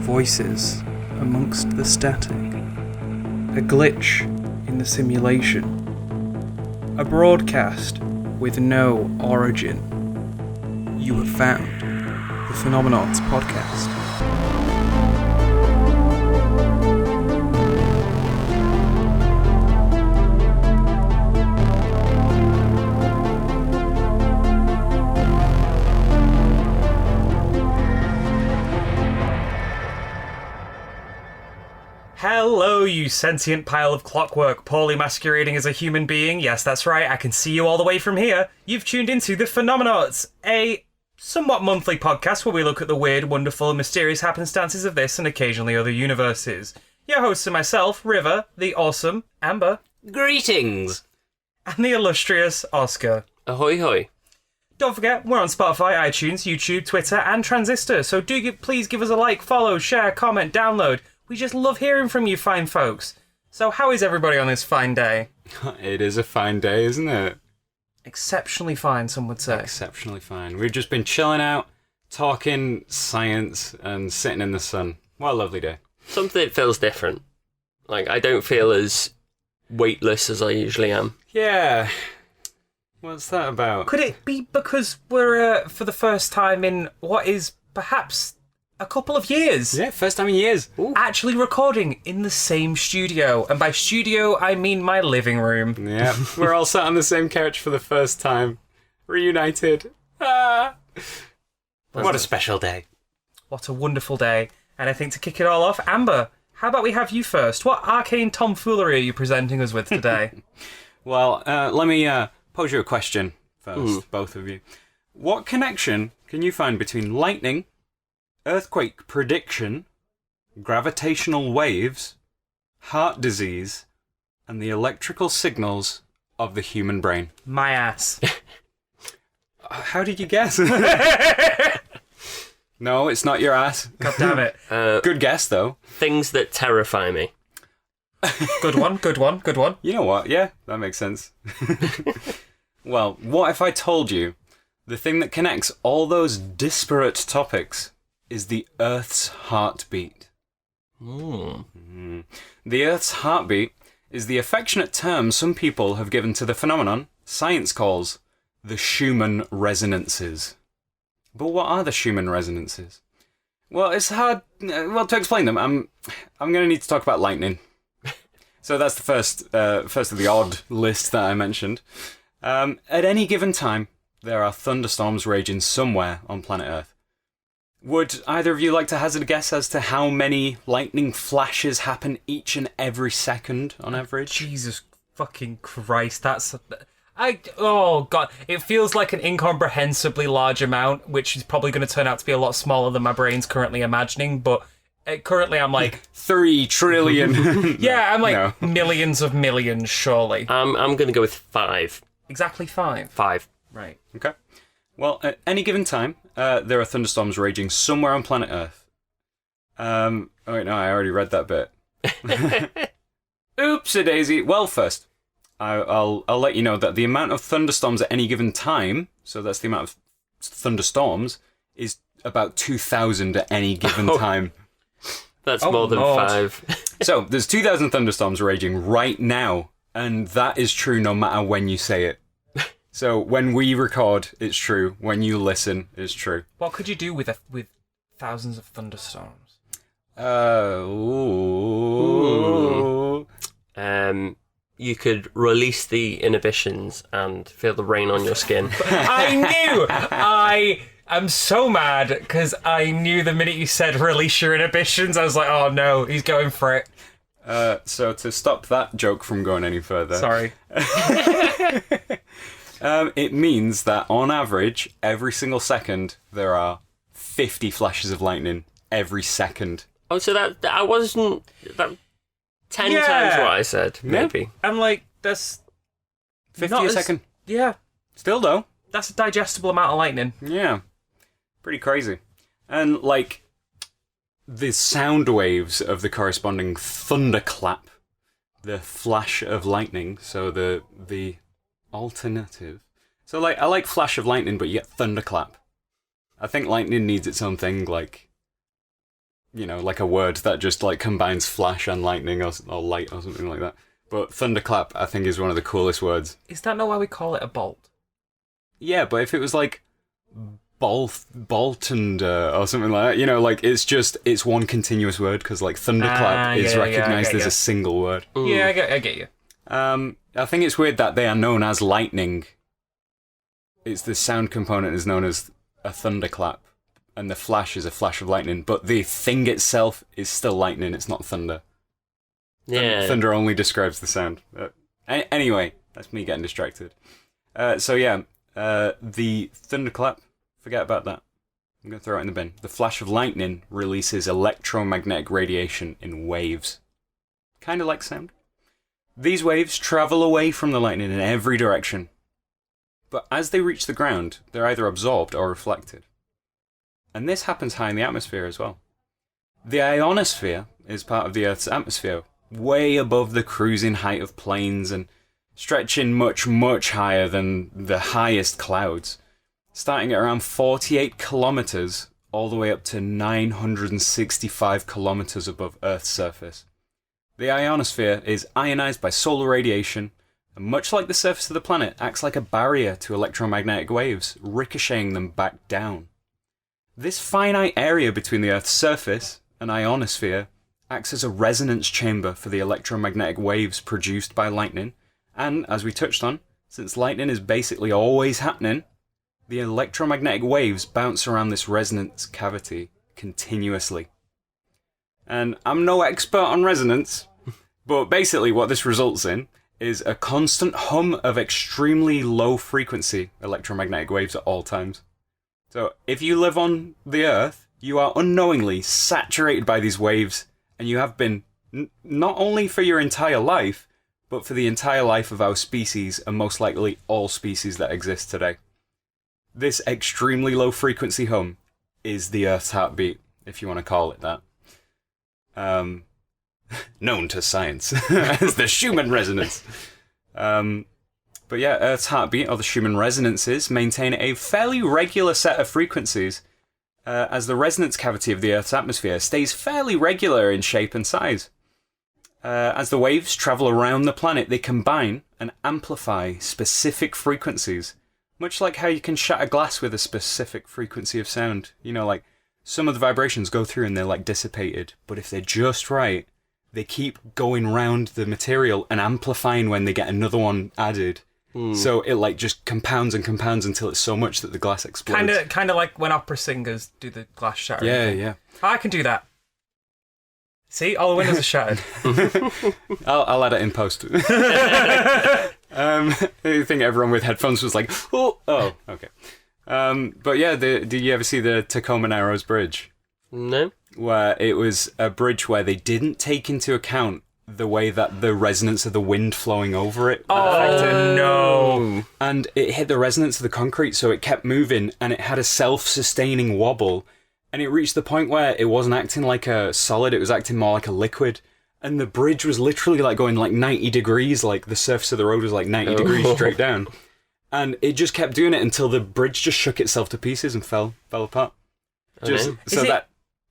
Voices amongst the static. A glitch in the simulation. A broadcast with no origin. You have found the Phenomenauts podcast. Hello, you sentient pile of clockwork, poorly masquerading as a human being. Yes, that's right, I can see you all the way from here. You've tuned into the Phenomenauts, a somewhat monthly podcast where we look at the weird, wonderful, and mysterious happenstances of this and occasionally other universes. Your hosts are myself, River, the awesome Amber, Greetings! and the illustrious Oscar. Ahoy hoy. Don't forget, we're on Spotify, iTunes, YouTube, Twitter, and Transistor, so please give us a like, follow, share, comment, download. We just love hearing from you fine folks. So how is everybody on this fine day? It is a fine day, isn't it? Exceptionally fine, some would say. Exceptionally fine. We've just been chilling out, talking science, and sitting in the sun. What a lovely day. Something feels different. Like, I don't feel as weightless as I usually am. Yeah. What's that about? Could it be because we're, for the first time in what is perhaps a couple of years, Yeah, first time in years. actually recording in the same studio? And by studio, I mean my living room. Yeah, we're all sat on the same couch for the first time. Reunited. Ah. What a special day. What a wonderful day. And I think to kick it all off, Amber, how about we have you first? What arcane tomfoolery are you presenting us with today? Well, let me pose you a question first, both of you. What connection can you find between lightning, earthquake prediction, gravitational waves, heart disease, and the electrical signals of the human brain? My ass. How did you guess? No, it's not your ass. God damn it. Good guess, though. Things that terrify me. Good one, good one, good one. You know what? Yeah, that makes sense. Well, what if I told you the thing that connects all those disparate topics is the Earth's heartbeat? The Earth's heartbeat is the affectionate term some people have given to the phenomenon science calls the Schumann resonances. But what are the Schumann resonances? Well, it's hard. Well, to explain them, I'm going to need to talk about lightning. So that's the first of the odd list that I mentioned. At any given time, there are thunderstorms raging somewhere on planet Earth. Would either of you like to hazard a guess as to how many lightning flashes happen each and every second on average? Jesus fucking Christ, that's... oh god, it feels like an incomprehensibly large amount, which is probably going to turn out to be a lot smaller than my brain's currently imagining, but currently I'm like... 3 trillion. Yeah, I'm like millions of millions, surely. I'm going to go with 5. Exactly 5. 5. Right. Okay. Well, at any given time, there are thunderstorms raging somewhere on planet Earth. Oh wait, no, I already read that bit. Oops-a-daisy. Well, first, I'll let you know that the amount of thunderstorms at any given time, so that's the amount of thunderstorms, is about 2,000 at any given time. That's more than Lord. 5. So, there's 2,000 thunderstorms raging right now, and that is true no matter when you say it. So, when we record, it's true. When you listen, it's true. What could you do with thousands of thunderstorms? Ooh. You could release the inhibitions and feel the rain on your skin. I knew! I'm so mad, because I knew the minute you said release your inhibitions, I was like, oh no, he's going for it. So to stop that joke from going any further... Sorry. It means that, on average, every single second, there are 50 flashes of lightning every second. Oh, so that wasn't... That 10 Yeah. times what I said, maybe. I'm like, that's... 50 not a as- second. Yeah, Still, though. that's a digestible amount of lightning. Yeah. Pretty crazy. And, like, the sound waves of the corresponding thunderclap, the flash of lightning, so the alternative. So, like, I like flash of lightning, but you get thunderclap. I think lightning needs its own thing, like, you know, like a word that just like combines flash and lightning or light or something like that. But thunderclap, I think, is one of the coolest words. Is that not why we call it a bolt? Yeah, but if it was like bolt and or something like that, you know, like it's one continuous word because like thunderclap is recognized as a single word. Yeah, I get you. I think it's weird that they are known as lightning. It's the sound component is known as a thunderclap, and the flash is a flash of lightning, but the thing itself is still lightning, it's not thunder. Yeah. Thunder only describes the sound. Anyway, that's me getting distracted. The thunderclap, forget about that. I'm going to throw it in the bin. The flash of lightning releases electromagnetic radiation in waves. Kind of like sound. These waves travel away from the lightning in every direction. But as they reach the ground, they're either absorbed or reflected. And this happens high in the atmosphere as well. The ionosphere is part of the Earth's atmosphere, way above the cruising height of planes and stretching much, much higher than the highest clouds, starting at around 48 kilometers all the way up to 965 kilometers above Earth's surface. The ionosphere is ionized by solar radiation, and much like the surface of the planet, acts like a barrier to electromagnetic waves, ricocheting them back down. This finite area between the Earth's surface and ionosphere acts as a resonance chamber for the electromagnetic waves produced by lightning, and, as we touched on, since lightning is basically always happening, the electromagnetic waves bounce around this resonance cavity continuously. And I'm no expert on resonance, but basically what this results in is a constant hum of extremely low frequency electromagnetic waves at all times. So if you live on the Earth, you are unknowingly saturated by these waves, and you have been not only for your entire life, but for the entire life of our species, and most likely all species that exist today. This extremely low frequency hum is the Earth's heartbeat, if you want to call it that. Known to science as the Schumann resonance. But yeah, Earth's heartbeat, or the Schumann resonances, maintain a fairly regular set of frequencies, as the resonance cavity of the Earth's atmosphere stays fairly regular in shape and size. As the waves travel around the planet, they combine and amplify specific frequencies, much like how you can shatter glass with a specific frequency of sound. You know, like, some of the vibrations go through and they're like dissipated, but if they're just right, they keep going round the material and amplifying when they get another one added. So it like just compounds and compounds until it's so much that the glass explodes. Kind of like when opera singers do the glass shattering. Yeah. I can do that. See, all the windows are shattered. I'll add it in post. I think everyone with headphones was like, oh, okay. But yeah, did you ever see the Tacoma Narrows Bridge? No. Where it was a bridge where they didn't take into account the way that the resonance of the wind flowing over it affected. No. And it hit the resonance of the concrete, so it kept moving, and it had a self-sustaining wobble, and it reached the point where it wasn't acting like a solid, it was acting more like a liquid, and the bridge was literally like going like 90 degrees, like the surface of the road was like 90 degrees straight down. And it just kept doing it until the bridge just shook itself to pieces and fell apart.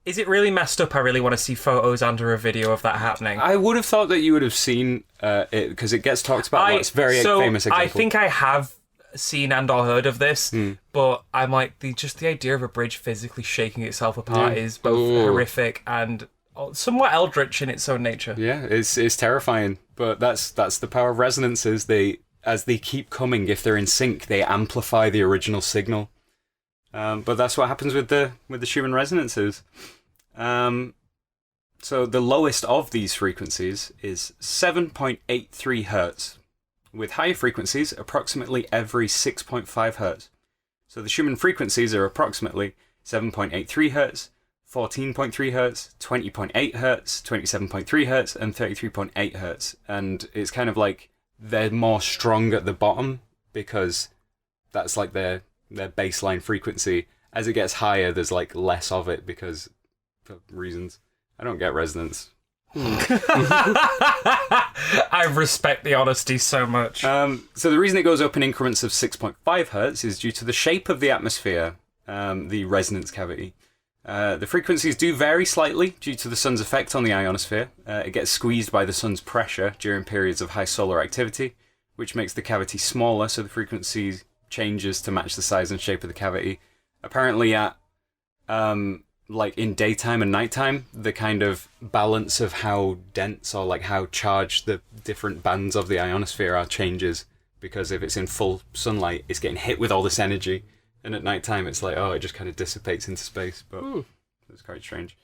Is it really messed up? I really want to see photos and or a video of that happening. I would have thought that you would have seen it, because it gets talked about. It's very famous example. I think I have seen and or heard of this, but I'm like, the idea of a bridge physically shaking itself apart is both horrific and somewhat eldritch in its own nature. Yeah, it's terrifying, but that's the power of resonances. As they keep coming, if they're in sync, they amplify the original signal. But that's what happens with the Schumann resonances. So the lowest of these frequencies is 7.83 hertz, with higher frequencies approximately every 6.5 hertz. So the Schumann frequencies are approximately 7.83 hertz, 14.3 hertz, 20.8 hertz, 27.3 hertz, and 33.8 hertz. And it's kind of like they're more strong at the bottom because that's like their baseline frequency. As it gets higher, there's like less of it because for reasons. I don't get resonance. I respect the honesty so much. So the reason it goes up in increments of 6.5 hertz is due to the shape of the atmosphere. the resonance cavity. The frequencies do vary slightly due to the sun's effect on the ionosphere. It gets squeezed by the sun's pressure during periods of high solar activity, which makes the cavity smaller, so the frequency changes to match the size and shape of the cavity. Apparently at like in daytime and nighttime, the kind of balance of how dense or like how charged the different bands of the ionosphere are changes, because if it's in full sunlight, it's getting hit with all this energy. And at night time, it's like, oh, it just kind of dissipates into space. But it's quite strange.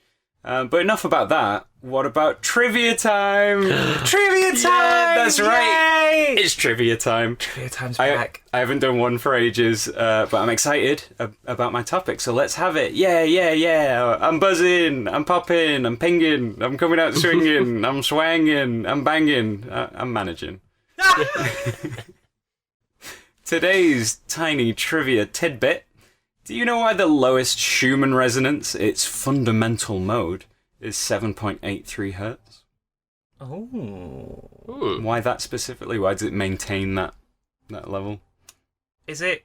But enough about that. What about trivia time? Trivia time! Yeah, that's right. Yay! It's trivia time. Trivia time's back. I haven't done one for ages, but I'm excited about my topic. So let's have it. Yeah. I'm buzzing. I'm popping. I'm pinging. I'm coming out swinging. I'm swanging. I'm banging. I'm managing. Today's tiny trivia tidbit. Do you know why the lowest Schumann resonance, its fundamental mode, is 7.83 hertz? Oh. Why that specifically? Why does it maintain that level? Is that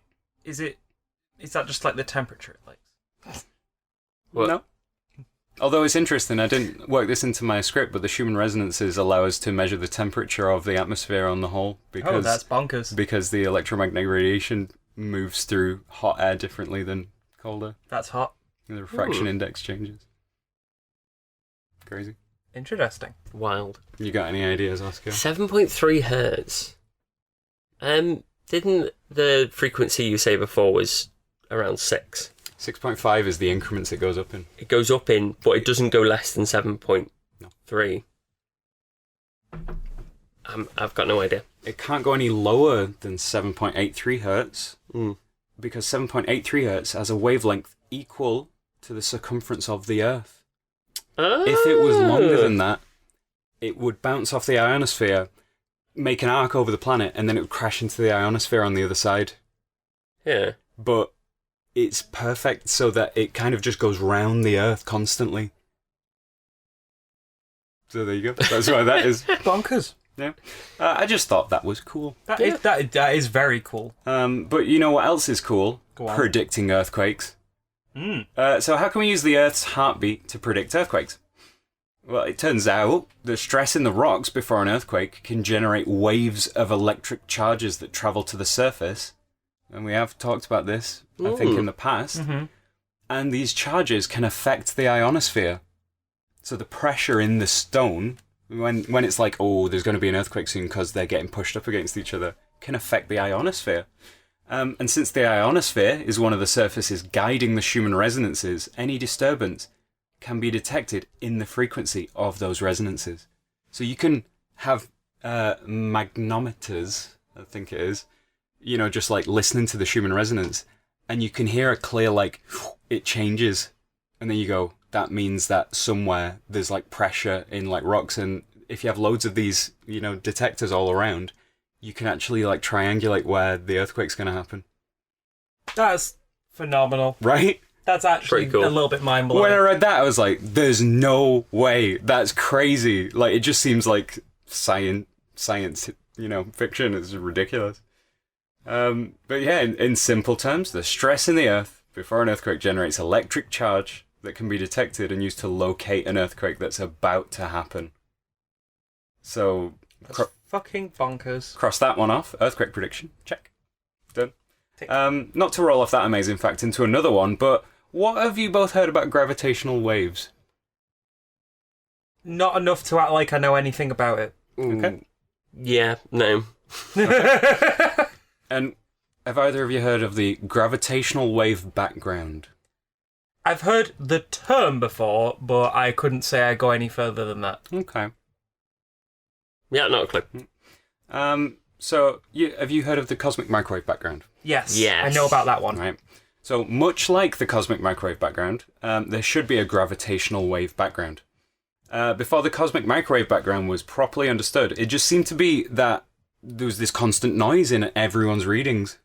just like the temperature it likes? What? No. Although it's interesting, I didn't work this into my script, but the Schumann resonances allow us to measure the temperature of the atmosphere on the whole. Because, that's bonkers. Because the electromagnetic radiation moves through hot air differently than colder. That's hot. And the refraction index changes. Crazy. Interesting. Wild. You got any ideas, Oscar? 7.3 hertz. Didn't the frequency you say before was around 6? 6.5 is the increments it goes up in. It goes up in, but it doesn't go less than 7.3. I've got no idea. It can't go any lower than 7.83 hertz, because 7.83 hertz has a wavelength equal to the circumference of the Earth. If it was longer than that, it would bounce off the ionosphere, make an arc over the planet, and then it would crash into the ionosphere on the other side. Yeah. But it's perfect so that it kind of just goes round the Earth constantly. So there you go. That's why that is. Bonkers. Yeah. I just thought that was cool. That is very cool. But you know what else is cool? Go on. Predicting earthquakes. So how can we use the Earth's heartbeat to predict earthquakes? Well, it turns out the stress in the rocks before an earthquake can generate waves of electric charges that travel to the surface. And we have talked about this, I think, in the past. Mm-hmm. And these charges can affect the ionosphere. So the pressure in the stone, when it's like, oh, there's going to be an earthquake soon because they're getting pushed up against each other, can affect the ionosphere. And since the ionosphere is one of the surfaces guiding the Schumann resonances, any disturbance can be detected in the frequency of those resonances. So you can have magnometers, I think it is, you know, just like listening to the Schumann resonance, and you can hear a clear, like, it changes. And then you go, that means that somewhere there's like pressure in like rocks. And if you have loads of these, you know, detectors all around, you can actually like triangulate where the earthquake's going to happen. That's phenomenal. Right? That's actually cool. A little bit mind-blowing. When I read that, I was like, there's no way. That's crazy. Like, it just seems like science, you know, fiction is ridiculous. But yeah, in simple terms, the stress in the Earth before an earthquake generates electric charge that can be detected and used to locate an earthquake that's about to happen. So, That's fucking bonkers. Cross that one off. Earthquake prediction. Check. Done. Not to roll off that amazing fact into another one, but what have you both heard about gravitational waves? Not enough to act like I know anything about it. Okay. Yeah, no. And have either of you heard of the gravitational wave background? I've heard the term before, but I couldn't say I go any further than that. Okay. Yeah, not a clue. So, have you heard of the cosmic microwave background? Yes. Yes. I know about that one. Right. So, much like the cosmic microwave background, there should be a gravitational wave background. Before the cosmic microwave background was properly understood, it just seemed to be that there was this constant noise in everyone's readings.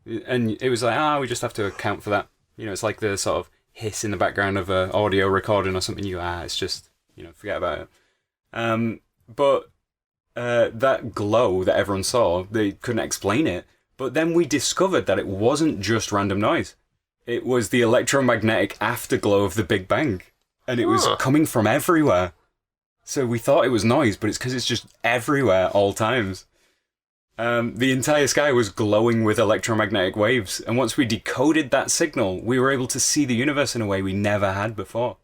And it was like, we just have to account for that. You know, it's like the sort of hiss in the background of an audio recording or something. It's just, you know, forget about it. But that glow that everyone saw, they couldn't explain it. But then we discovered that it wasn't just random noise. It was the electromagnetic afterglow of the Big Bang. And it was coming from everywhere. So we thought it was noise, but it's because it's just everywhere all times. The entire sky was glowing with electromagnetic waves. And once we decoded that signal, we were able to see the universe in a way we never had before.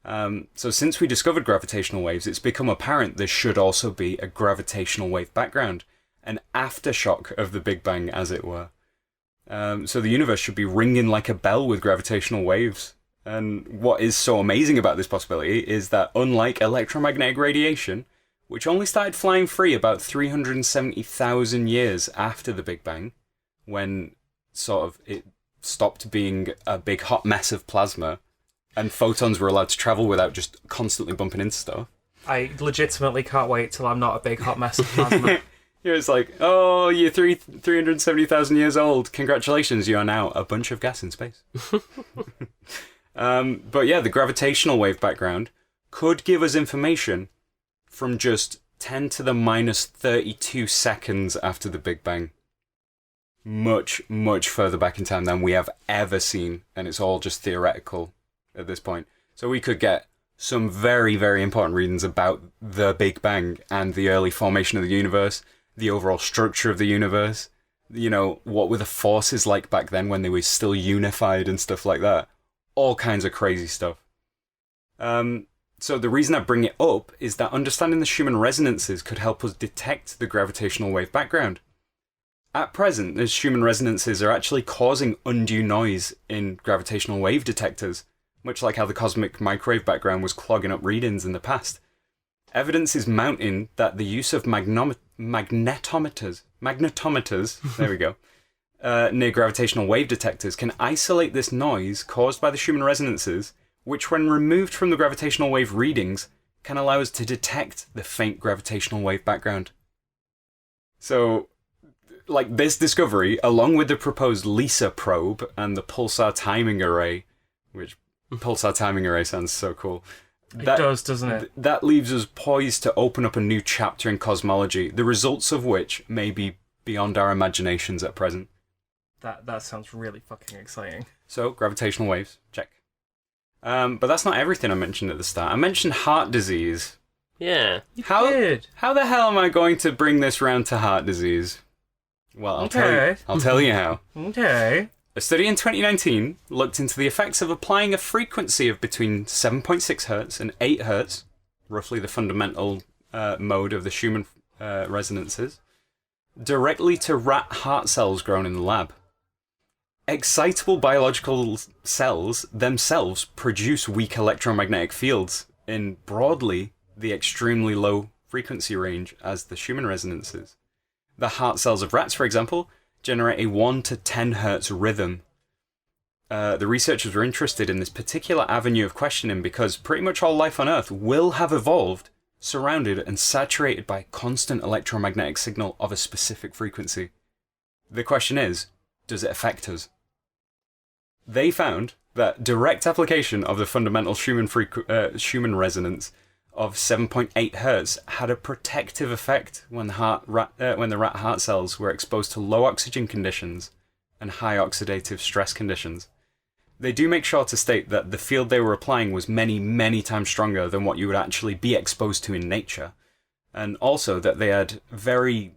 So since we discovered gravitational waves, it's become apparent there should also be a gravitational wave background. An aftershock of the Big Bang, as it were. So the universe should be ringing like a bell with gravitational waves. And what is so amazing about this possibility is that unlike electromagnetic radiation, which only started flying free about 370,000 years after the Big Bang, when sort of it stopped being a big hot mess of plasma, and photons were allowed to travel without just constantly bumping into stuff. I legitimately can't wait till I'm not a big hot mess of plasma. It's like, oh, you're 370,000 years old. Congratulations, you are now a bunch of gas in space. But yeah, the gravitational wave background could give us information from just 10 to the minus 32 seconds after the Big Bang. Much, much further back in time than we have ever seen, and it's all just theoretical at this point. So we could get some very, very important readings about the Big Bang and the early formation of the universe, the overall structure of the universe, you know, what were the forces like back then when they were still unified and stuff like that. All kinds of crazy stuff. So the reason I bring it up is that understanding the Schumann resonances could help us detect the gravitational wave background. At present, the Schumann resonances are actually causing undue noise in gravitational wave detectors, much like how the cosmic microwave background was clogging up readings in the past. Evidence is mounting that the use of magnetometers, there we go, near gravitational wave detectors can isolate this noise caused by the Schumann resonances, which when removed from the gravitational wave readings, can allow us to detect the faint gravitational wave background. So, like this discovery, along with the proposed LISA probe and the pulsar timing array, which pulsar timing array sounds so cool. It does, doesn't it? That leaves us poised to open up a new chapter in cosmology, the results of which may be beyond our imaginations at present. That sounds really fucking exciting. So, gravitational waves, check. But that's not everything I mentioned at the start. I mentioned heart disease. Yeah. How did. How the hell am I going to bring this round to heart disease? Well, I'll tell you how. Okay. A study in 2019 looked into the effects of applying a frequency of between 7.6 Hz and 8 Hz, roughly the fundamental mode of the Schumann resonances, directly to rat heart cells grown in the lab. Excitable biological cells themselves produce weak electromagnetic fields in broadly the extremely low frequency range as the Schumann resonances. The heart cells of rats, for example, generate a 1 to 10 Hz rhythm. The researchers were interested in this particular avenue of questioning because pretty much all life on Earth will have evolved surrounded and saturated by a constant electromagnetic signal of a specific frequency. The question is, does it affect us? They found that direct application of the fundamental Schumann resonance of 7.8 Hz had a protective effect when the rat heart cells were exposed to low oxygen conditions and high oxidative stress conditions. They do make sure to state that the field they were applying was many, many times stronger than what you would actually be exposed to in nature, and also that they had very,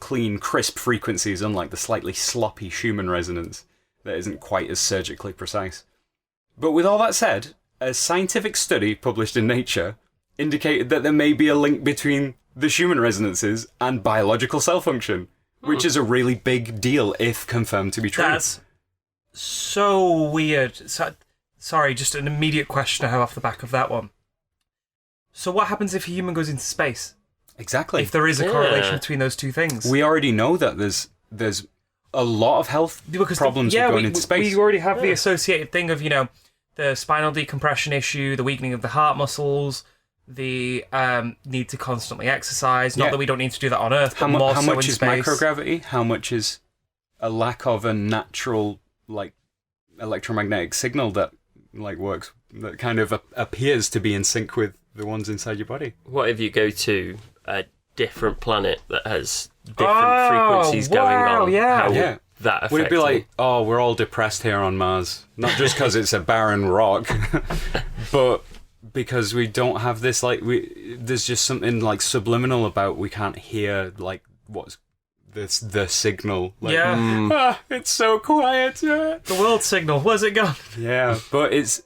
clean, crisp frequencies, unlike the slightly sloppy Schumann resonance that isn't quite as surgically precise. But with all that said, a scientific study published in Nature indicated that there may be a link between the Schumann resonances and biological cell function, which is a really big deal if confirmed to be true. That's so weird. Sorry, just an immediate question I have off the back of that one. So what happens if a human goes into space? Exactly. If there is a correlation between those two things? We already know that there's a lot of health problems with going into space. We already have the associated thing of, the spinal decompression issue, the weakening of the heart muscles, the need to constantly exercise. Not that we don't need to do that on Earth, but more so in space. How much is microgravity? How much is a lack of a natural, electromagnetic signal that, works, that kind of appears to be in sync with the ones inside your body? What if you go to a different planet that has different frequencies going on? Yeah. How that affecting. Would it be like, oh, we're all depressed here on Mars, not just because it's a barren rock, but because we don't have this, like, there's just something like subliminal about we can't hear like what's the signal. Like, it's so quiet. The world signal, where's it gone? Yeah, but it's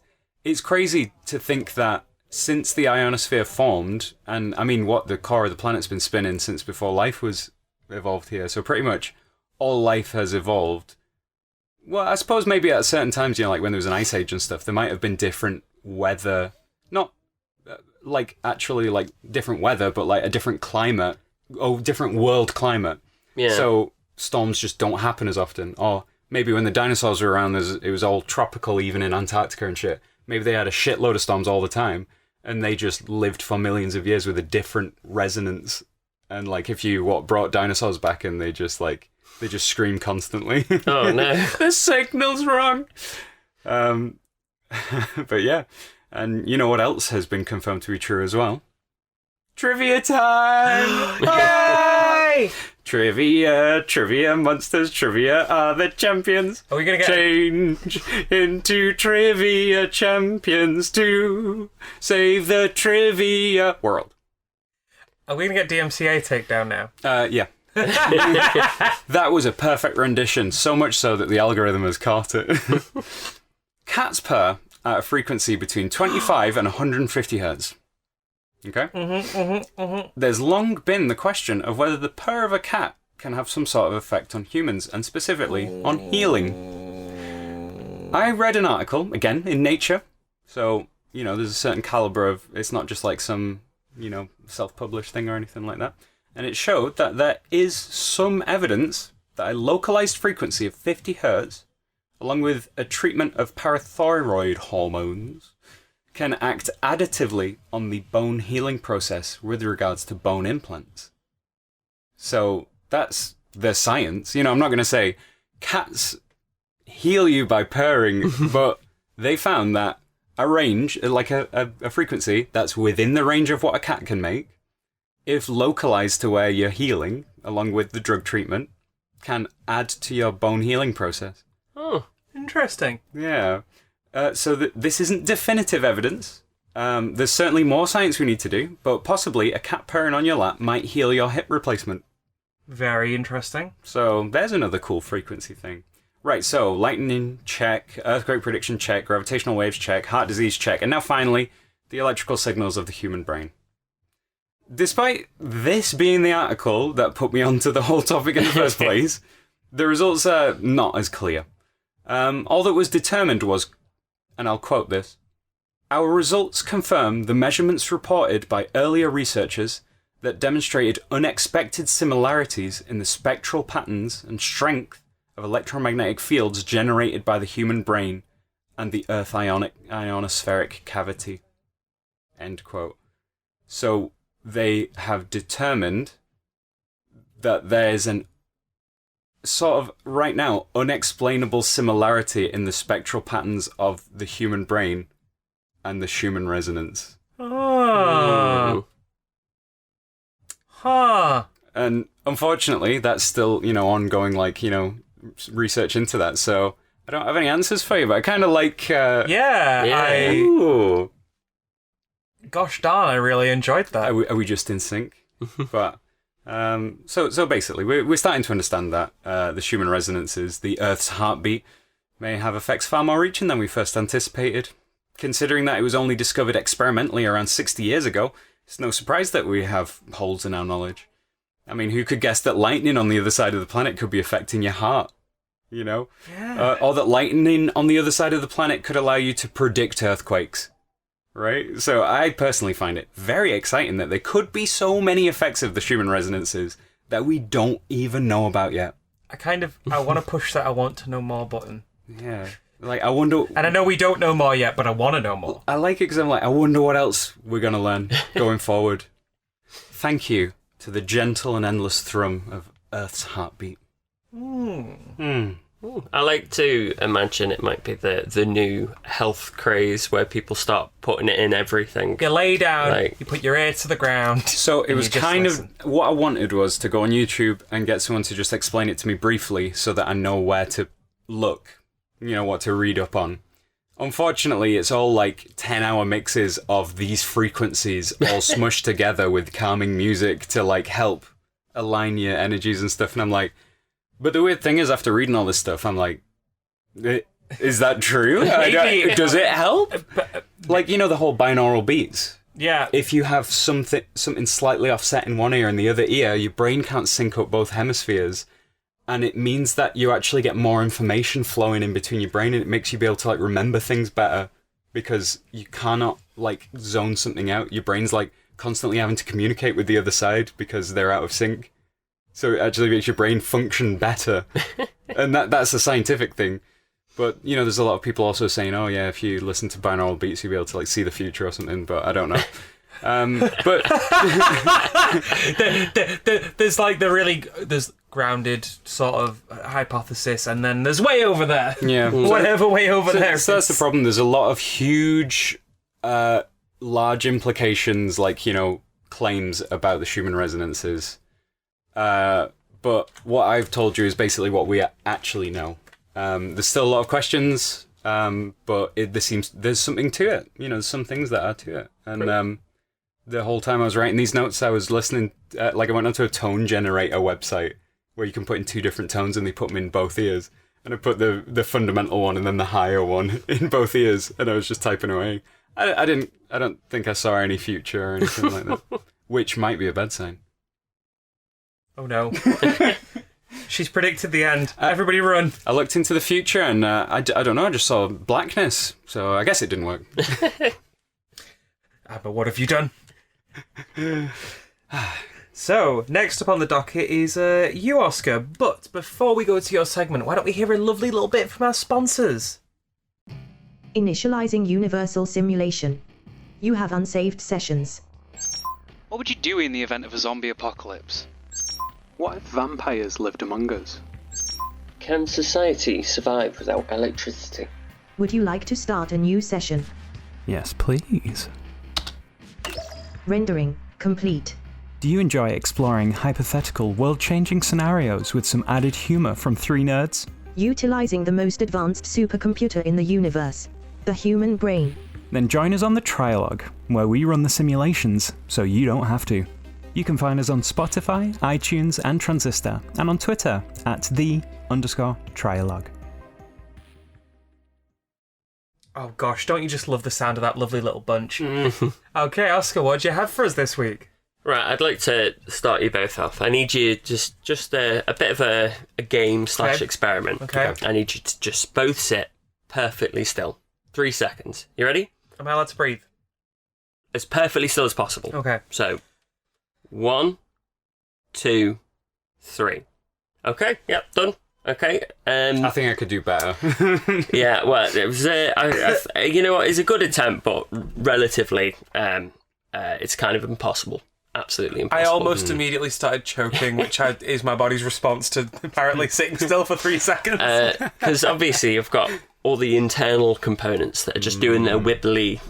crazy to think that since the ionosphere formed, and I mean, what the core of the planet's been spinning since before life was evolved here. So pretty much all life has evolved. Well, I suppose maybe at certain times, like when there was an ice age and stuff, there might have been different weather, not like actually like different weather, but like a different climate, different world climate. Yeah. So storms just don't happen as often. Or maybe when the dinosaurs were around, it was all tropical, even in Antarctica and shit. Maybe they had a shitload of storms all the time, and they just lived for millions of years with a different resonance. And like, if you brought dinosaurs back, and they just scream constantly. Oh no, the signal's wrong. But yeah, and you know what else has been confirmed to be true as well? Trivia time! Yay! Trivia, monsters, trivia are the champions. Are we gonna get change into trivia champions to save the trivia world? Are we gonna get DMCA takedown now? Yeah. That was a perfect rendition, so much so that the algorithm has caught it. Cats purr at a frequency between 25 and 150 hertz. Okay? There's long been the question of whether the purr of a cat can have some sort of effect on humans, and specifically on healing. I read an article, again, in Nature, so, there's a certain caliber of, it's not just like some, self-published thing or anything like that. And it showed that there is some evidence that a localized frequency of 50 hertz, along with a treatment of parathyroid hormones, can act additively on the bone healing process with regards to bone implants. So that's the science. I'm not going to say cats heal you by purring, but they found that a range, like a frequency that's within the range of what a cat can make, if localized to where you're healing, along with the drug treatment, can add to your bone healing process. Oh, interesting. Yeah. So this isn't definitive evidence. There's certainly more science we need to do, but possibly a cat purring on your lap might heal your hip replacement. Very interesting. So there's another cool frequency thing. Right, so lightning, check. Earthquake prediction, check. Gravitational waves, check. Heart disease, check. And now finally, the electrical signals of the human brain. Despite this being the article that put me onto the whole topic in the first place, the results are not as clear. All that was determined was, and I'll quote this, "Our results confirm the measurements reported by earlier researchers that demonstrated unexpected similarities in the spectral patterns and strength of electromagnetic fields generated by the human brain and the Earth ionospheric cavity." End quote. So they have determined that there's an sort of, right now, unexplainable similarity in the spectral patterns of the human brain and the Schumann resonance. Oh. Huh. And unfortunately, that's still, ongoing, research into that. So I don't have any answers for you, but I kind of like... Yeah. Ooh. Gosh darn, I really enjoyed that. Are we just in sync? But... So basically, we're starting to understand that the Schumann resonances, the Earth's heartbeat, may have effects far more reaching than we first anticipated. Considering that it was only discovered experimentally around 60 years ago, it's no surprise that we have holes in our knowledge. I mean, who could guess that lightning on the other side of the planet could be affecting your heart? Yeah. Or that lightning on the other side of the planet could allow you to predict earthquakes. Right? So I personally find it very exciting that there could be so many effects of the Schumann resonances that we don't even know about yet. I want to push that I want to know more button. Yeah. I wonder... And I know we don't know more yet, but I want to know more. I like it because I'm I wonder what else we're going to learn going forward. Thank you to the gentle and endless thrum of Earth's heartbeat. I like to imagine it might be the new health craze where people start putting it in everything. You lay down, Like- you put your ear to the ground. So it and was you just kind listen. of what I wanted was to go on YouTube and get someone to just explain it to me briefly so that I know where to look, what to read up on. Unfortunately, it's all like 10-hour mixes of these frequencies all smushed together with calming music to like help align your energies and stuff. And I'm like, but the weird thing is, after reading all this stuff, I'm like, is that true? Does it help? Like, the whole binaural beats. Yeah. If you have something slightly offset in one ear and the other ear, your brain can't sync up both hemispheres. And it means that you actually get more information flowing in between your brain, and it makes you be able to like remember things better because you cannot like zone something out. Your brain's like constantly having to communicate with the other side because they're out of sync. So it actually makes your brain function better. And that's a scientific thing. But, there's a lot of people also saying, oh yeah, if you listen to binaural beats, you'll be able to like see the future or something, but I don't know. But there's like there's grounded sort of hypothesis, and then there's way over there. yeah. Whatever way over there. So that's the problem. There's a lot of huge, large implications, like, claims about the Schumann resonances. But what I've told you is basically what we actually know. There's still a lot of questions, but there's something to it. There's some things that are to it. And the whole time I was writing these notes, I was listening, I went onto a tone generator website where you can put in 2 different tones and they put them in both ears. And I put the fundamental one and then the higher one in both ears, and I was just typing away. I don't think I saw any future or anything like that, which might be a bad sign. Oh no. She's predicted the end. Everybody run. I looked into the future and I don't know, I just saw blackness, so I guess it didn't work. But what have you done? So, next up on the docket is you, Oscar. But before we go to your segment, why don't we hear a lovely little bit from our sponsors? Initializing universal simulation. You have unsaved sessions. What would you do in the event of a zombie apocalypse? What if vampires lived among us? Can society survive without electricity? Would you like to start a new session? Yes, please. Rendering complete. Do you enjoy exploring hypothetical, world-changing scenarios with some added humour from 3 nerds? Utilizing the most advanced supercomputer in the universe, the human brain. Then join us on the Trialogue, where we run the simulations so you don't have to. You can find us on Spotify, iTunes and Transistor, and on Twitter at @the_Trialogue. Oh gosh, don't you just love the sound of that lovely little bunch? Okay, Oscar, what do you have for us this week? Right, I'd like to start you both off. I need you just a bit of a game / Okay. experiment. Okay. I need you to just both sit perfectly still. 3 seconds. You ready? Am I allowed to breathe? As perfectly still as possible. Okay. So, 1, 2, 3. Okay, yep, done. Okay. I think I could do better. Yeah, well, it was. You know what? It's a good attempt, but relatively, it's kind of impossible. Absolutely I impossible. almost immediately started choking, which is my body's response to apparently sitting still for 3 seconds. Because obviously you've got all the internal components that are just doing their wibbly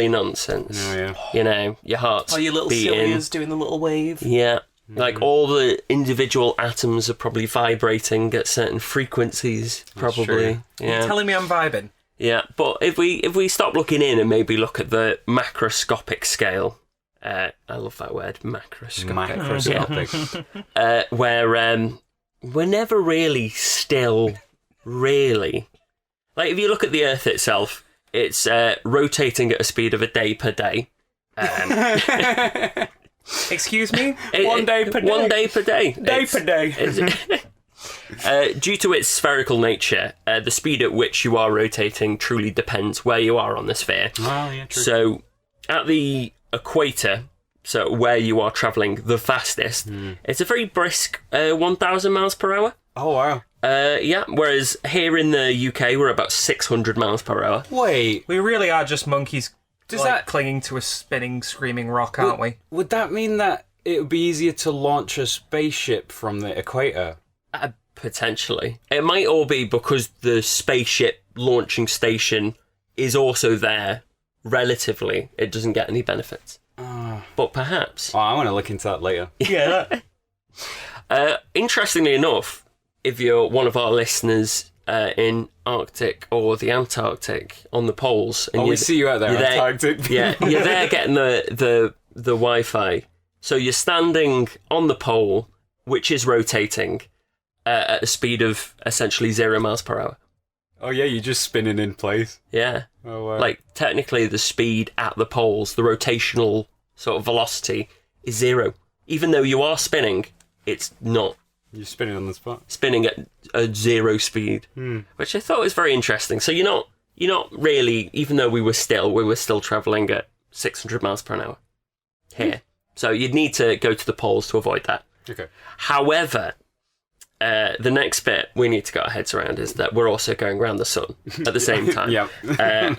nonsense. Oh, yeah. You know, your heart's Your little beating. cilia's doing the little wave. Yeah. Like all the individual atoms are probably vibrating at certain frequencies, probably. true. Yeah. You're telling me I'm vibing? Yeah, but if we stop looking in and maybe look at the macroscopic scale, I love that word, macroscopic. Macroscopic. Where we're never really still, really. Like if you look at the Earth itself, it's rotating at a speed of a day per day. Excuse me? 1 day per day. 1 day per day. Day per day. Due to its spherical nature, the speed at which you are rotating truly depends where you are on the sphere. Oh, yeah, true. So, at the equator, so where you are travelling the fastest, it's a very brisk 1,000 miles per hour. Oh, wow. Yeah, whereas here in the UK, we're about 600 miles per hour. Wait, We really are just monkeys Does that- clinging to a spinning, screaming rock, aren't we? would that mean that it would be easier to launch a spaceship from the equator? Potentially. It might all be because the spaceship launching station is also there. Relatively, it doesn't get any benefits. But perhaps. Oh, I want to look into that later. Yeah. Interestingly enough, if you're one of our listeners in Arctic or the Antarctic on the poles, and we see you out there, Antarctic. Yeah, you're there getting the Wi-Fi. So you're standing on the pole, which is rotating at a speed of essentially 0 miles per hour. Oh yeah, you're just spinning in place. Yeah. Oh wow. Like, technically the speed at the poles, the rotational sort of velocity, is 0. Even though you are spinning, it's not. You're spinning on the spot. Spinning at a 0 speed, which I thought was very interesting. So you're not really, even though we were still travelling at 600 miles per hour here. So you'd need to go to the poles to avoid that. Okay. However, the next bit we need to get our heads around is that we're also going around the sun at the same time. Yeah.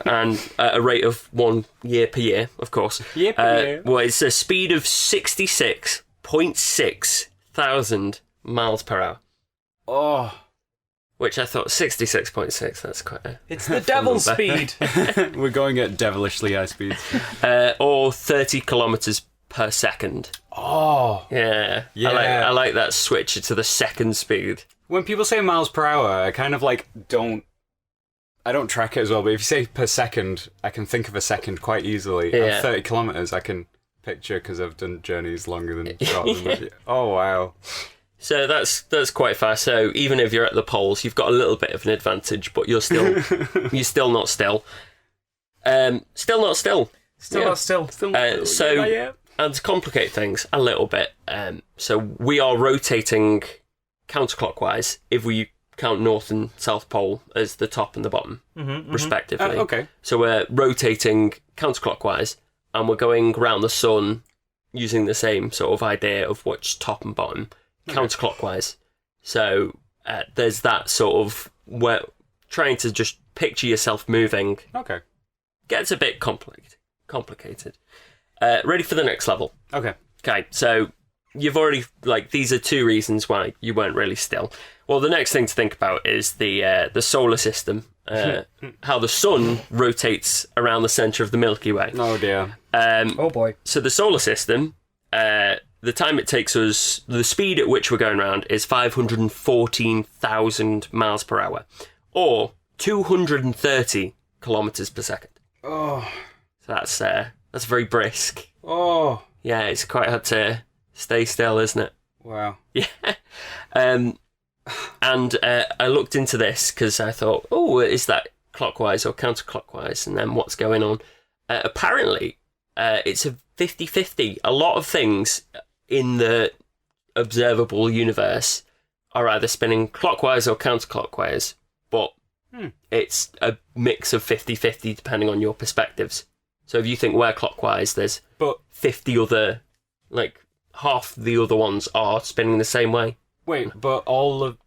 And at a rate of 1 year per year, of course. Year per year. Well, it's a speed of 66.6 thousand miles per hour. Oh. Which I thought 66.6, that's quite a... It's the devil's speed. We're going at devilishly high speeds. Or 30 kilometres per second. Oh. Yeah. Yeah. I like that switch to the second speed. When people say miles per hour, I kind of like don't track it as well, but if you say per second, I can think of a second quite easily. Yeah. 30 kilometres I can picture because I've done journeys longer than shorter. Oh wow. So that's quite fast. So even if you're at the poles, you've got a little bit of an advantage, but you're still not still. Still not still. Still not still. So and to complicate things a little bit, so we are rotating counterclockwise if we count north and south pole as the top and the bottom, respectively. Okay. So we're rotating counterclockwise, and we're going around the sun using the same sort of idea of what's top and bottom, counterclockwise. So there's that sort of where trying to just picture yourself moving. Okay. Gets a bit complicated. Ready for the next level? Okay. Okay, so you've already, these are 2 reasons why you weren't really still. Well, the next thing to think about is the solar system, how the sun rotates around the centre of the Milky Way. Oh dear. Oh boy. So the solar system, the time it takes us, the speed at which we're going around is 514,000 miles per hour, or 230 kilometres per second. Oh. So that's very brisk. Oh. Yeah, it's quite hard to stay still, isn't it? Wow. Yeah. And I looked into this because I thought, is that clockwise or counterclockwise? And then what's going on? Apparently, it's a 50-50. A lot of things in the observable universe are either spinning clockwise or counterclockwise, but it's a mix of 50-50 depending on your perspectives. So if you think we're clockwise, there's 50 other, half the other ones are spinning the same way. Wait, but all of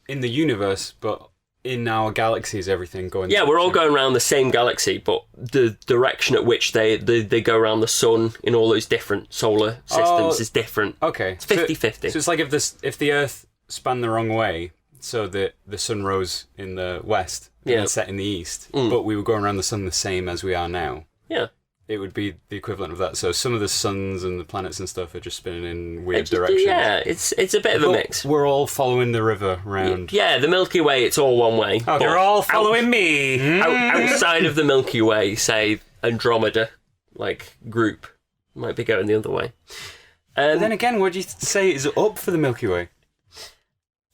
in the universe, but in our galaxy is everything going? Yeah, we're all going around the same galaxy, but the direction at which they go around the sun in all those different solar systems is different. Okay, it's 50-50. So it's like if the Earth span the wrong way, so the sun rose in the west and then set in the east, but we were going around the sun the same as we are now. Yeah. It would be the equivalent of that. So some of the suns and the planets and stuff are just spinning in weird directions. Yeah, it's a bit of a mix. We're all following the river round. Yeah, the Milky Way, it's all one way. Okay. You're all following me. Outside of the Milky Way, say Andromeda, group, might be going the other way. But then again, what do you say is up for the Milky Way?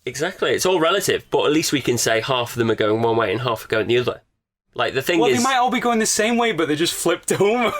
Exactly, it's all relative, but at least we can say half of them are going one way and half are going the other. The thing is... they might all be going the same way, but they're just flipped over.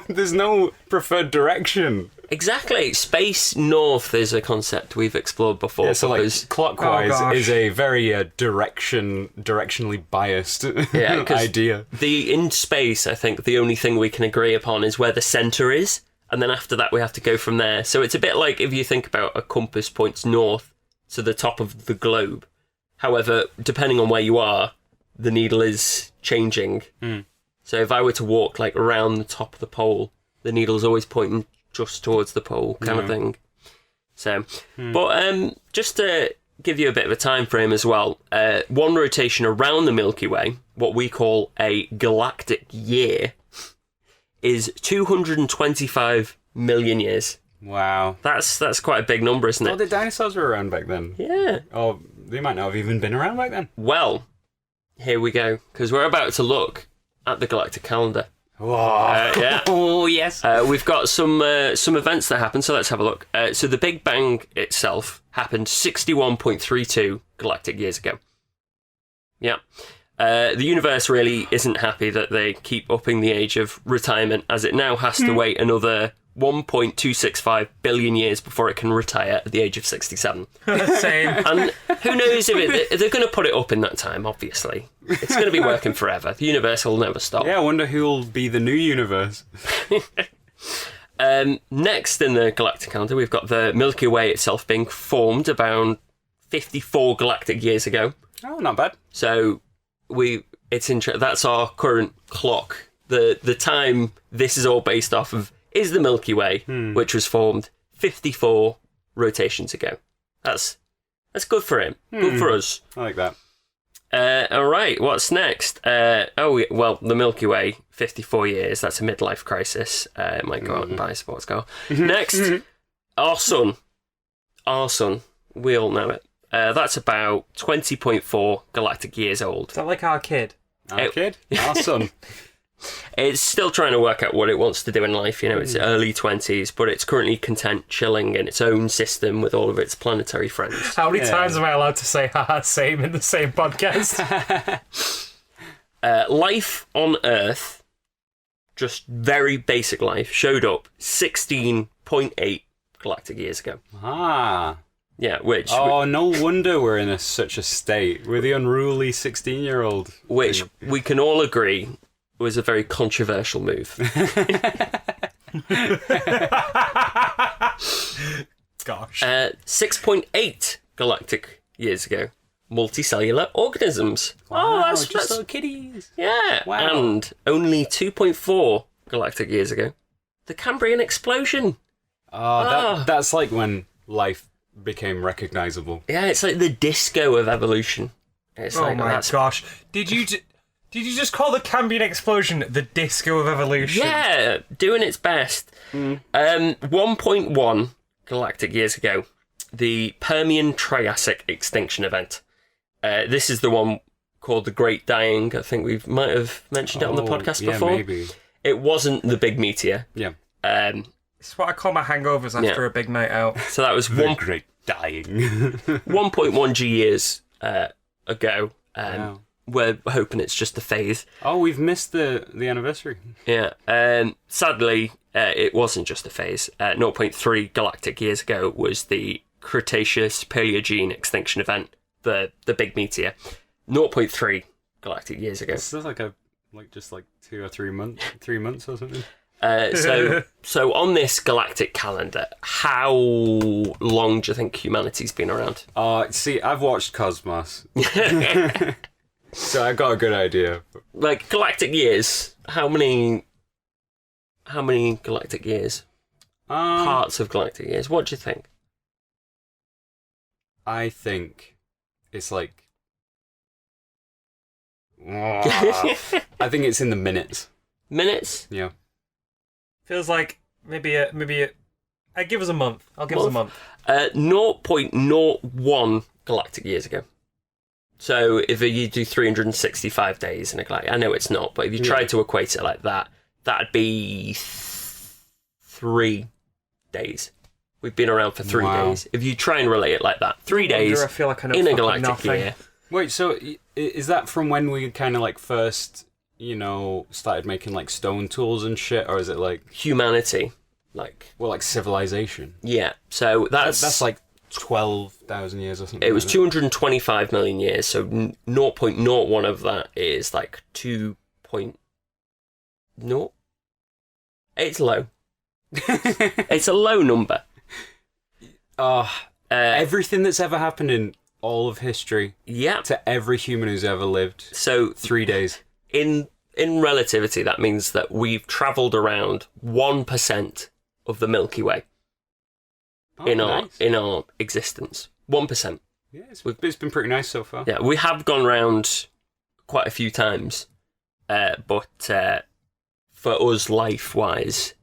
There's no preferred direction. Exactly. Space north is a concept we've explored before. Yeah, so clockwise is a very directionally biased idea. In space, I think the only thing we can agree upon is where the centre is, and then after that we have to go from there. So it's a bit like if you think about a compass points north to the top of the globe. However, depending on where you are, the needle is changing. So if I were to walk around the top of the pole, the needle's always pointing just towards the pole, kind of thing. So, but just to give you a bit of a time frame as well. One rotation around the Milky Way, what we call a galactic year, is 225 million years. Wow. That's quite a big number, isn't it? Oh, the dinosaurs were around back then. Yeah. Oh, they might not have even been around back then. Well, here we go, because we're about to look at the Galactic Calendar. Whoa. Yeah. Oh, yes. We've got some events that happened, so let's have a look. So the Big Bang itself happened 61.32 galactic years ago. Yeah. The universe really isn't happy that they keep upping the age of retirement, as it now has to wait another 1.265 billion years before it can retire at the age of 67. Same. And who knows if they're going to put it up in that time, obviously. It's going to be working forever. The universe will never stop. Yeah, I wonder who'll be the new universe. Next in the Galactic Calendar, we've got the Milky Way itself being formed about 54 galactic years ago. Oh, not bad. So that's our current clock. The time this is all based off of is the Milky Way, which was formed 54 rotations ago. That's good for him. Good for us. I like that. All right, what's next? The Milky Way, 54 years. That's a midlife crisis. It might go out and buy a sports car. Next, our sun. Our sun. We all know it. That's about 20.4 galactic years old. Is that like our kid? Our kid? Our son. It's still trying to work out what it wants to do in life. You know, it's early 20s, but it's currently content chilling in its own system with all of its planetary friends. How many times am I allowed to say haha same in the same podcast? Life on Earth, just very basic life, showed up 16.8 galactic years ago. Ah. Yeah, which... Oh, no wonder we're in such a state. We're the unruly 16-year-old. Which we can all agree was a very controversial move. Gosh. 6.8 galactic years ago. Multicellular organisms. Wow, that's little kitties. Yeah. Wow. And only 2.4 galactic years ago, the Cambrian explosion. That's like when life became recognizable. Yeah, it's like the disco of evolution. It's Oh like, my gosh. Did you just call the Cambrian explosion the disco of evolution? Yeah, doing its best. 1.1 galactic years ago, the Permian Triassic extinction event. This is the one called the Great Dying. I think we might have mentioned it on the podcast before. Maybe. It wasn't the big meteor. Yeah. It's what I call my hangovers after a big night out. So that was The Great Dying. 1.1 G years ago. Wow. We're hoping it's just a phase. Oh, we've missed the anniversary. Yeah. Sadly, it wasn't just a phase. 0.3 galactic years ago was the Cretaceous Paleogene extinction event, the big meteor. 0.3 galactic years ago. It's like just 2 or 3 months, 3 months or something. So on this galactic calendar, how long do you think humanity's been around? See, I've watched Cosmos, so I got a good idea. Like galactic years, how many galactic years? Parts of galactic years. What do you think? I think it's like. I think it's in the minutes. Minutes? Yeah. Feels like maybe a. Give us a month. I'll give us a month. 0.01 galactic years ago. So if you do 365 days in a galactic, I know it's not, but if you try to equate it like that, that'd be 3 days. We've been around for 3 days. If you try and relate it like that, 3 days I feel like I know in a fucking galactic nothing. year. Wait, so is that from when we kind of first, started making stone tools and shit, or is it Humanity, civilization? Yeah. So That's 12,000 years or something. It was 225 million years, so 0.01 of that is 2.0. It's low. It's a low number. Everything that's ever happened in all of history, Yeah. to every human who's ever lived, So 3 days. in relativity, that means that we've travelled around 1% of the Milky Way in our existence. 1%. Yeah, it's been pretty nice so far. Yeah, we have gone round quite a few times, but for us, life-wise,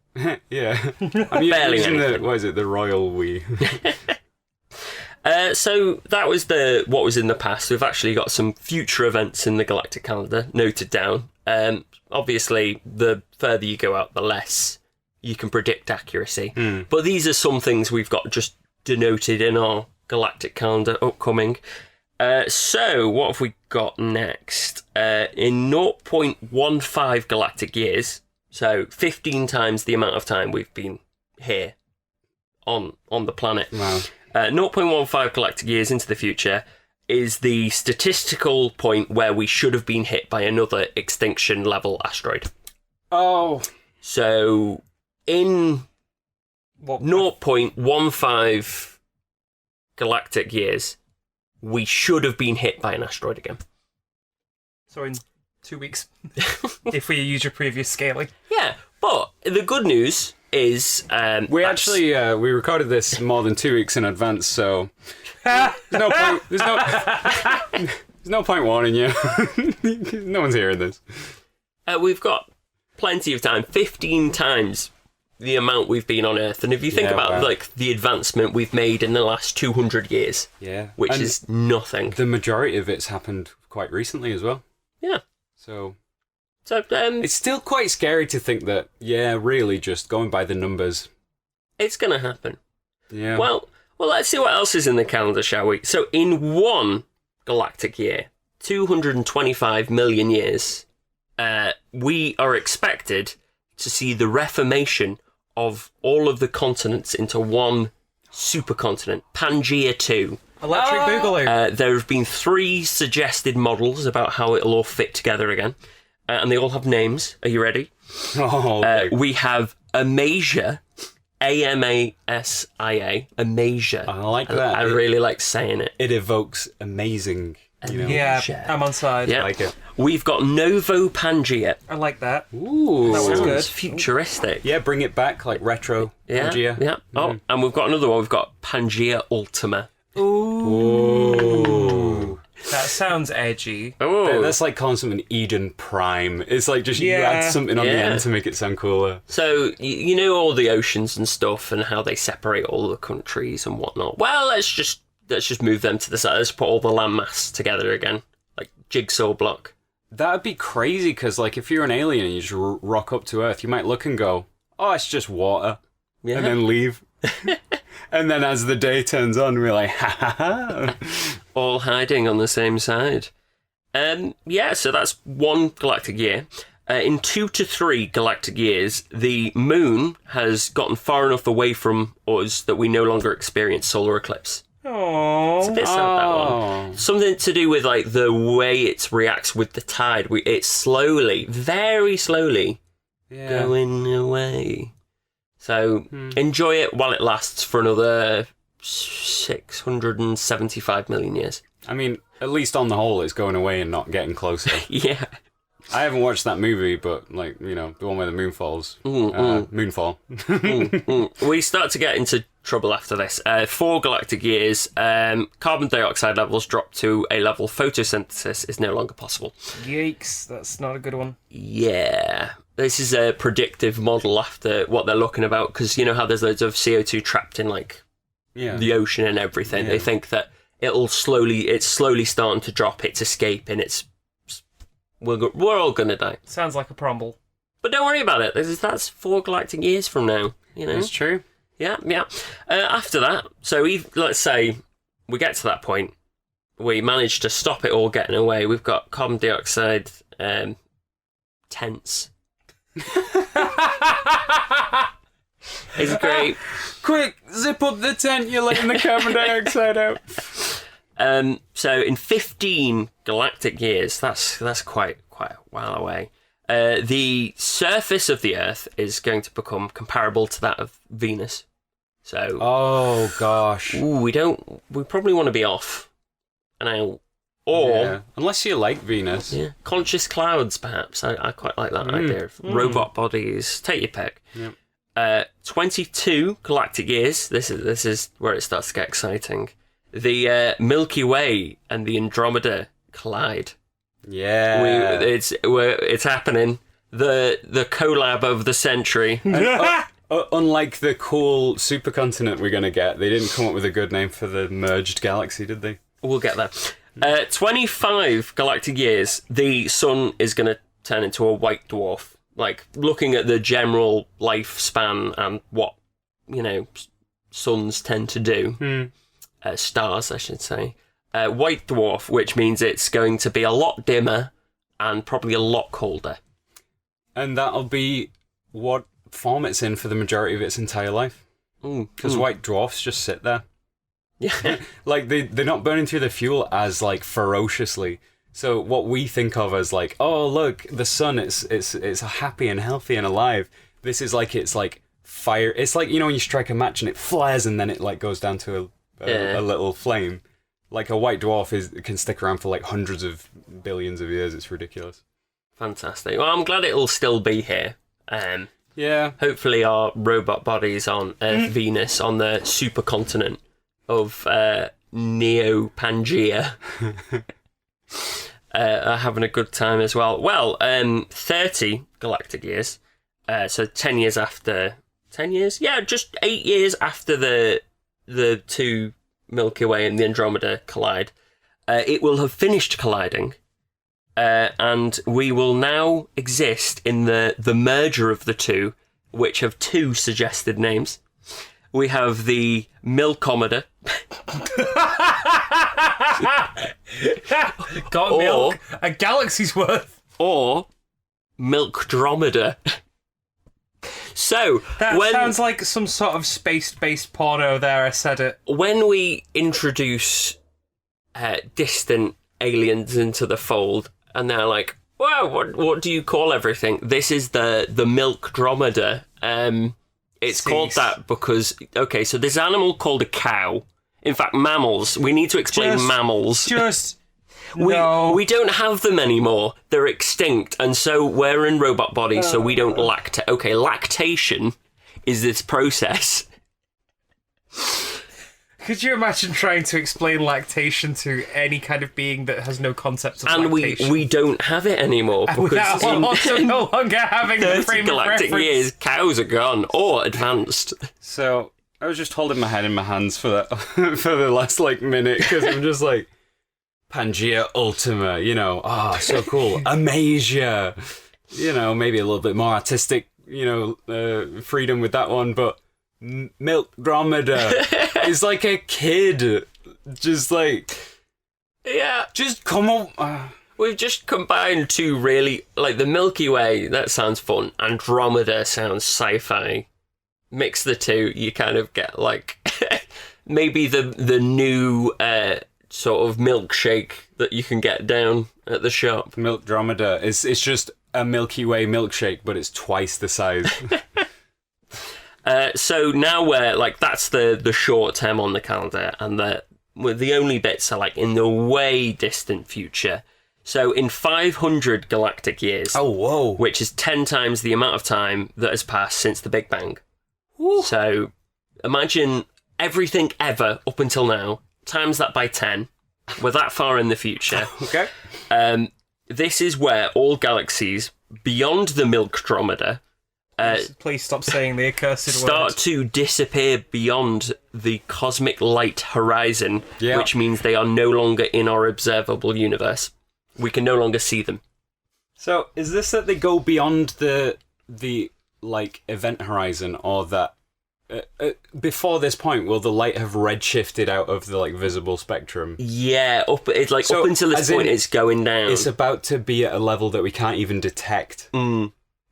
yeah. I'm barely using anything. the royal we. So that was what was in the past. We've actually got some future events in the Galactic Calendar noted down. Obviously, the further you go out, the less you can predict accuracy. But these are some things we've got just denoted in our Galactic Calendar upcoming. So what have we got next? In 0.15 galactic years, so 15 times the amount of time we've been here on the planet. Wow. 0.15 galactic years into the future is the statistical point where we should have been hit by another extinction level asteroid. Oh. So in What? 0.15 galactic years, we should have been hit by an asteroid again. So in 2 weeks, if we use your previous scaling. Yeah, but the good news is We actually we recorded this more than 2 weeks in advance, so there's no point. There's no point warning you. No one's hearing this. we've got plenty of time. 15 times the amount we've been on Earth, and if you think about like the advancement we've made in the last 200 years, which is nothing. The majority of it's happened quite recently as well. Yeah. So it's still quite scary to think that. Yeah, really, just going by the numbers. It's gonna happen. Yeah. Well, let's see what else is in the calendar, shall we? So, in one galactic year, 225 million years, we are expected to see the reformation of all of the continents into one supercontinent, Pangaea 2. Electric Boogaloo. There have been 3 suggested models about how it'll all fit together again, and they all have names. Are you ready? Oh, okay. We have Amasia, Amasia, Amasia. I like that. I really like saying it. It evokes amazing. You know. Yeah, Amasia. I'm on side. Yeah. I like it. We've got Novo Pangea. I like that. Ooh. That was good. Sounds futuristic. Yeah, bring it back like retro. Yeah. Pangea. Yeah. Oh, and we've got another one. We've got Pangea Ultima. Ooh. That sounds edgy. Oh, That's like calling something Eden Prime. It's like just you Yeah. add something on the Yeah. end to make it sound cooler. so you know all the oceans and stuff, and how they separate all the countries and whatnot. Well, let's just move them to the side. Let's put all the landmass together again, like jigsaw block. That'd be crazy because, like, if you're an alien and you just rock up to Earth, you might look and go, "Oh, it's just water," Yeah. and then leave. And then as the day turns on, we're like, "Ha ha ha!" All hiding on the same side. Yeah, so that's one galactic year. In 2 to 3 galactic years, the moon has gotten far enough away from us that we no longer experience solar eclipse. Aww. It's a bit sad, that one. Something to do with like the way it reacts with the tide. It's slowly, very slowly, going away. So enjoy it while it lasts for another 675 million years. I mean, at least on the whole, it's going away and not getting closer. Yeah. I haven't watched that movie, but, like, you know, the one where the moon falls. Moonfall. We start to get into trouble after this. 4 galactic years, carbon dioxide levels drop to a level photosynthesis is no longer possible. Yikes, that's not a good one. Yeah. This is a predictive model after what they're looking about, because you know how there's loads of CO2 trapped in, like, the ocean and everything. Yeah. They think that it's slowly starting to drop, it's escaping, we're all gonna die. Sounds like a promble. But don't worry about it, that's 4 galactic years from now, you know? It's true. Yeah. After that, so let's say we get to that point, we manage to stop it all getting away, we've got carbon dioxide tents. It's great. Quick, zip up the tent, you're letting the carbon dioxide out. So in 15 galactic years, that's quite a while away. The surface of the Earth is going to become comparable to that of Venus. So, oh gosh, we probably want to be off an hour, or unless you like Venus, conscious clouds, perhaps. I quite like that idea of robot bodies. Take your pick. Yep. 22 galactic years. This is where it starts to get exciting. the Milky Way and the Andromeda collide. Yeah. It's happening. The collab of the century. Unlike the cool supercontinent we're going to get, they didn't come up with a good name for the merged galaxy, did they? We'll get there. 25 galactic years, the sun is going to turn into a white dwarf. Like, looking at the general lifespan and what, suns tend to do. Stars, I should say. White dwarf, which means it's going to be a lot dimmer and probably a lot colder. And that'll be what form it's in for the majority of its entire life. Because white dwarfs just sit there. Yeah. Like, they're not burning through the fuel as, like, ferociously. So what we think of as, like, oh, look, the sun, it's happy and healthy and alive. This is like, it's like fire. It's like, when you strike a match and it flares and then it, like, goes down to a little flame. Like, a white dwarf can stick around for, like, hundreds of billions of years. It's ridiculous. Fantastic. Well, I'm glad it'll still be here. Yeah. Hopefully our robot bodies on Earth, Venus, on the supercontinent of Neo-Pangea are having a good time as well. Well, 30 galactic years, so 10 years after... 10 years? Yeah, just 8 years after the two Milky Way and the Andromeda collide, it will have finished colliding, and we will now exist in the merger of the two, which have two suggested names. We have the Milkometer. Got milk, a galaxy's worth. Or Milkdrometer. So, that sounds like some sort of space-based porno there, I said it. When we introduce distant aliens into the fold, and they're like, wow, what do you call everything? This is the Milkdrometer. It's called that because, so there's an animal called a cow. In fact, mammals. We need to explain mammals. We don't have them anymore. They're extinct, and so we're in robot bodies, so we don't lactate. Okay, lactation is this process. Could you imagine trying to explain lactation to any kind of being that has no concept of lactation? And we don't have it anymore because we're also no longer having the frame galactic of reference. years, cows are gone or advanced. So I was just holding my head in my hands for that for the last minute because I'm just like Pangea Ultima, so cool. Amasia, maybe a little bit more artistic, freedom with that one, but Milkdrometer is like a kid, just come on. We've just combined two really, the Milky Way, that sounds fun. Andromeda sounds sci-fi. Mix the two, you kind of get maybe the new sort of milkshake that you can get down at the shop. Milkdrometer it's just a Milky Way milkshake, but it's twice the size. So now we're that's the short term on the calendar, and the only bits are in the way distant future. So in 500 galactic years, which is 10 times the amount of time that has passed since the Big Bang. Ooh. So imagine everything ever up until now, times that by 10. We're that far in the future. Okay. This is where all galaxies beyond the Milkdrometer please stop saying the accursed start word. To disappear beyond the cosmic light horizon, which means they are no longer in our observable universe. We can no longer see them. So, is this that they go beyond the event horizon, or that before this point will the light have redshifted out of the visible spectrum? Yeah, up until this point it's going down. It's about to be at a level that we can't even detect.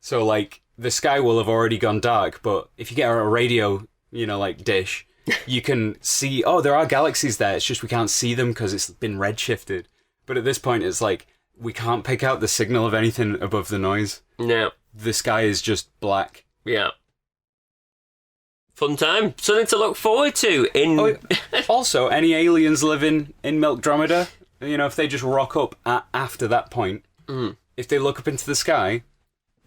So the sky will have already gone dark, but if you get a radio, dish, you can see, there are galaxies there, it's just we can't see them because it's been redshifted. But at this point, it's we can't pick out the signal of anything above the noise. No. The sky is just black. Yeah. Fun time. Something to look forward to. Also, any aliens living in Milkdrometer, if they just rock up after that point, if they look up into the sky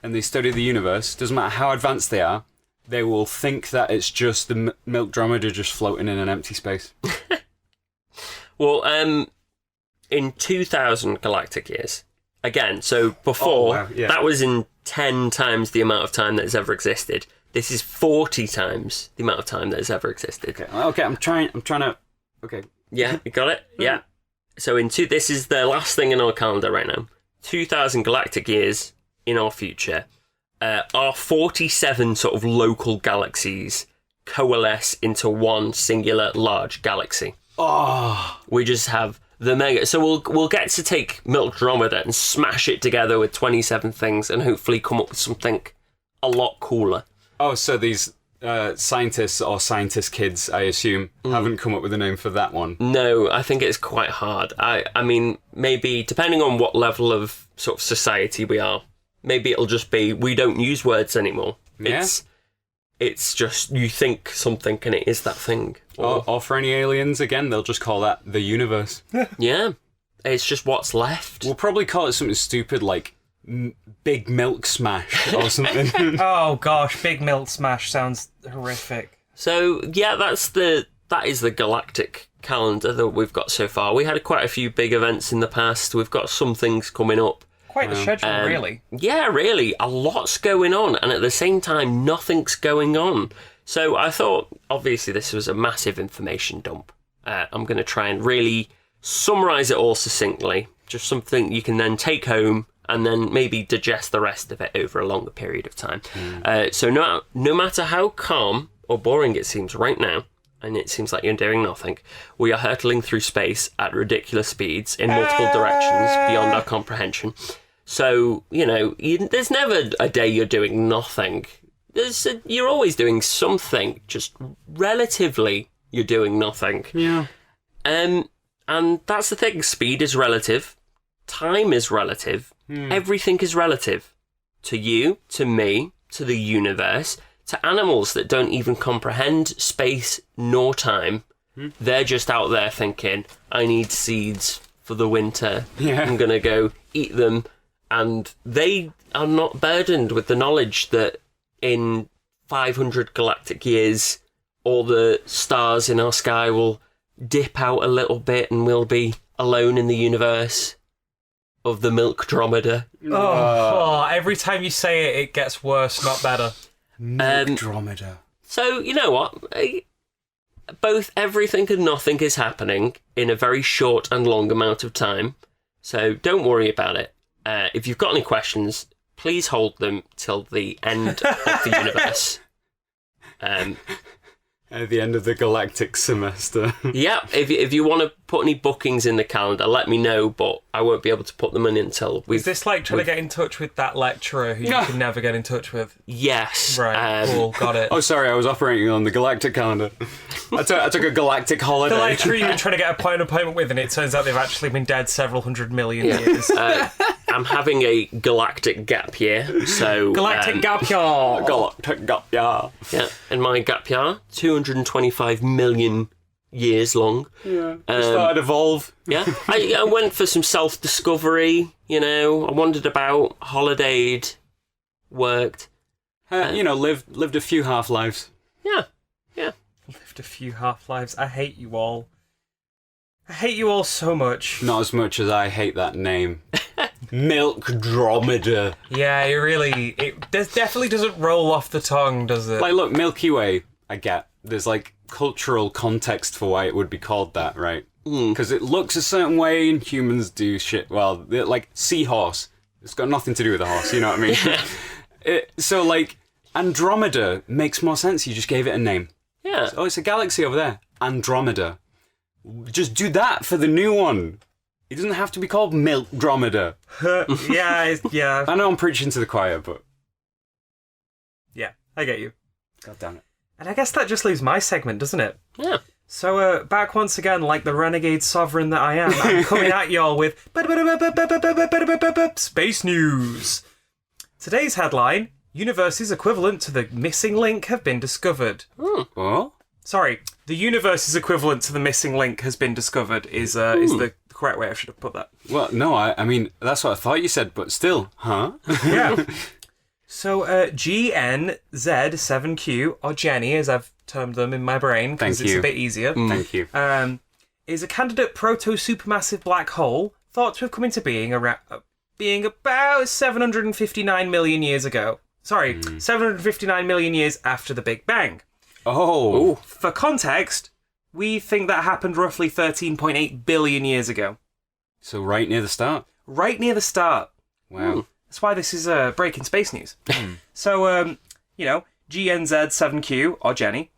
and they study the universe, doesn't matter how advanced they are, they will think that it's just the Milkdrometer just floating in an empty space. Well, in 2000 galactic years, again, so before, that was in 10 times the amount of time that has ever existed. This is 40 times the amount of time that has ever existed. Okay, I'm trying to... Okay. Yeah, you got it? Yeah. So this is the last thing in our calendar right now. 2000 galactic years in our future. Our 47 sort of local galaxies coalesce into one singular large galaxy. Oh! We just have the mega... So we'll get to take Milkdromeda and smash it together with 27 things and hopefully come up with something a lot cooler. Oh, so these scientists or scientist kids, I assume, haven't come up with a name for that one? No, I think it's quite hard. I mean, maybe, depending on what level of sort of society we are, maybe it'll just be, we don't use words anymore. Yeah. It's just, you think something and it is that thing. Or for any aliens, again, they'll just call that the universe. Yeah. It's just what's left. We'll probably call it something stupid like Big Milk Smash or something. Oh gosh, Big Milk Smash sounds horrific. So, yeah, that is the galactic calendar that we've got so far. We had quite a few big events in the past. We've got some things coming up. Quite the schedule, really. Yeah, really. A lot's going on, and at the same time, nothing's going on. So I thought, obviously, this was a massive information dump. I'm going to try and really summarise it all succinctly. Just something you can then take home and then maybe digest the rest of it over a longer period of time. So no matter how calm or boring it seems right now, and it seems like you're doing nothing, we are hurtling through space at ridiculous speeds in multiple directions beyond our comprehension. So, there's never a day you're doing nothing. You're always doing something, just relatively you're doing nothing. Yeah. And that's the thing, speed is relative, time is relative, everything is relative. To you, to me, to the universe, to animals that don't even comprehend space nor time. They're just out there thinking, I need seeds for the winter. Yeah. I'm going to go eat them. And they are not burdened with the knowledge that in 500 galactic years, all the stars in our sky will dip out a little bit and we'll be alone in the universe of the Milkdromeda. Every time you say it, it gets worse, not better. Milkdromeda. So, you know what? Both everything and nothing is happening in a very short and long amount of time. So don't worry about it. If you've got any questions, please hold them till the end of the universe. At the end of the galactic semester. Yeah, if you want to put any bookings in the calendar, let me know, but I won't be able to put them in until we've... Is this like trying to get in touch with that lecturer who you can never get in touch with? Yes. Right, cool, got it. Oh, sorry, I was operating on the galactic calendar. I took a galactic holiday. The lecturer you've been trying to get an appointment with, and it turns out they've actually been dead several 100 million years. I'm having a galactic gap year, so... Galactic gap year! Galactic gap year. Yeah, and my gap year, 225 million years long. Yeah, started evolve. Yeah, I went for some self-discovery, I wandered about, holidayed, worked. Lived a few half-lives. Yeah. Lived a few half-lives. I hate you all. I hate you all so much. Not as much as I hate that name. Milkdromeda. Yeah, it definitely doesn't roll off the tongue, does it? Like, look, Milky Way, I get. There's, cultural context for why it would be called that, right? Because it looks a certain way and humans do shit. Well, like, seahorse. It's got nothing to do with the horse, you know what I mean? So, Andromeda makes more sense. You just gave it a name. Yeah. Oh, it's a galaxy over there. Andromeda. Just do that for the new one. It doesn't have to be called Milkdromeda. Yeah. I know I'm preaching to the choir, but... Yeah, I get you. God damn it. And I guess that just leaves my segment, doesn't it? Yeah. So, back once again, like the renegade sovereign that I am, I'm coming at y'all with space news. Today's headline, universes equivalent to the missing link have been discovered. Oh? Sorry, the universe's equivalent to the missing link has been discovered is the correct way I should have put that. Well, no, I mean, that's what I thought you said, but still, huh? Yeah. So, GNZ7Q, or Jenny, as I've termed them in my brain, because it's a bit easier. Thank you. is a candidate proto-supermassive black hole thought to have come into being about 759 million years ago. Sorry, 759 million years after the Big Bang. Oh. For context, we think that happened roughly 13.8 billion years ago. So right near the start? Right near the start. Wow. That's why this is breaking space news. So, GNZ7Q, or Jenny,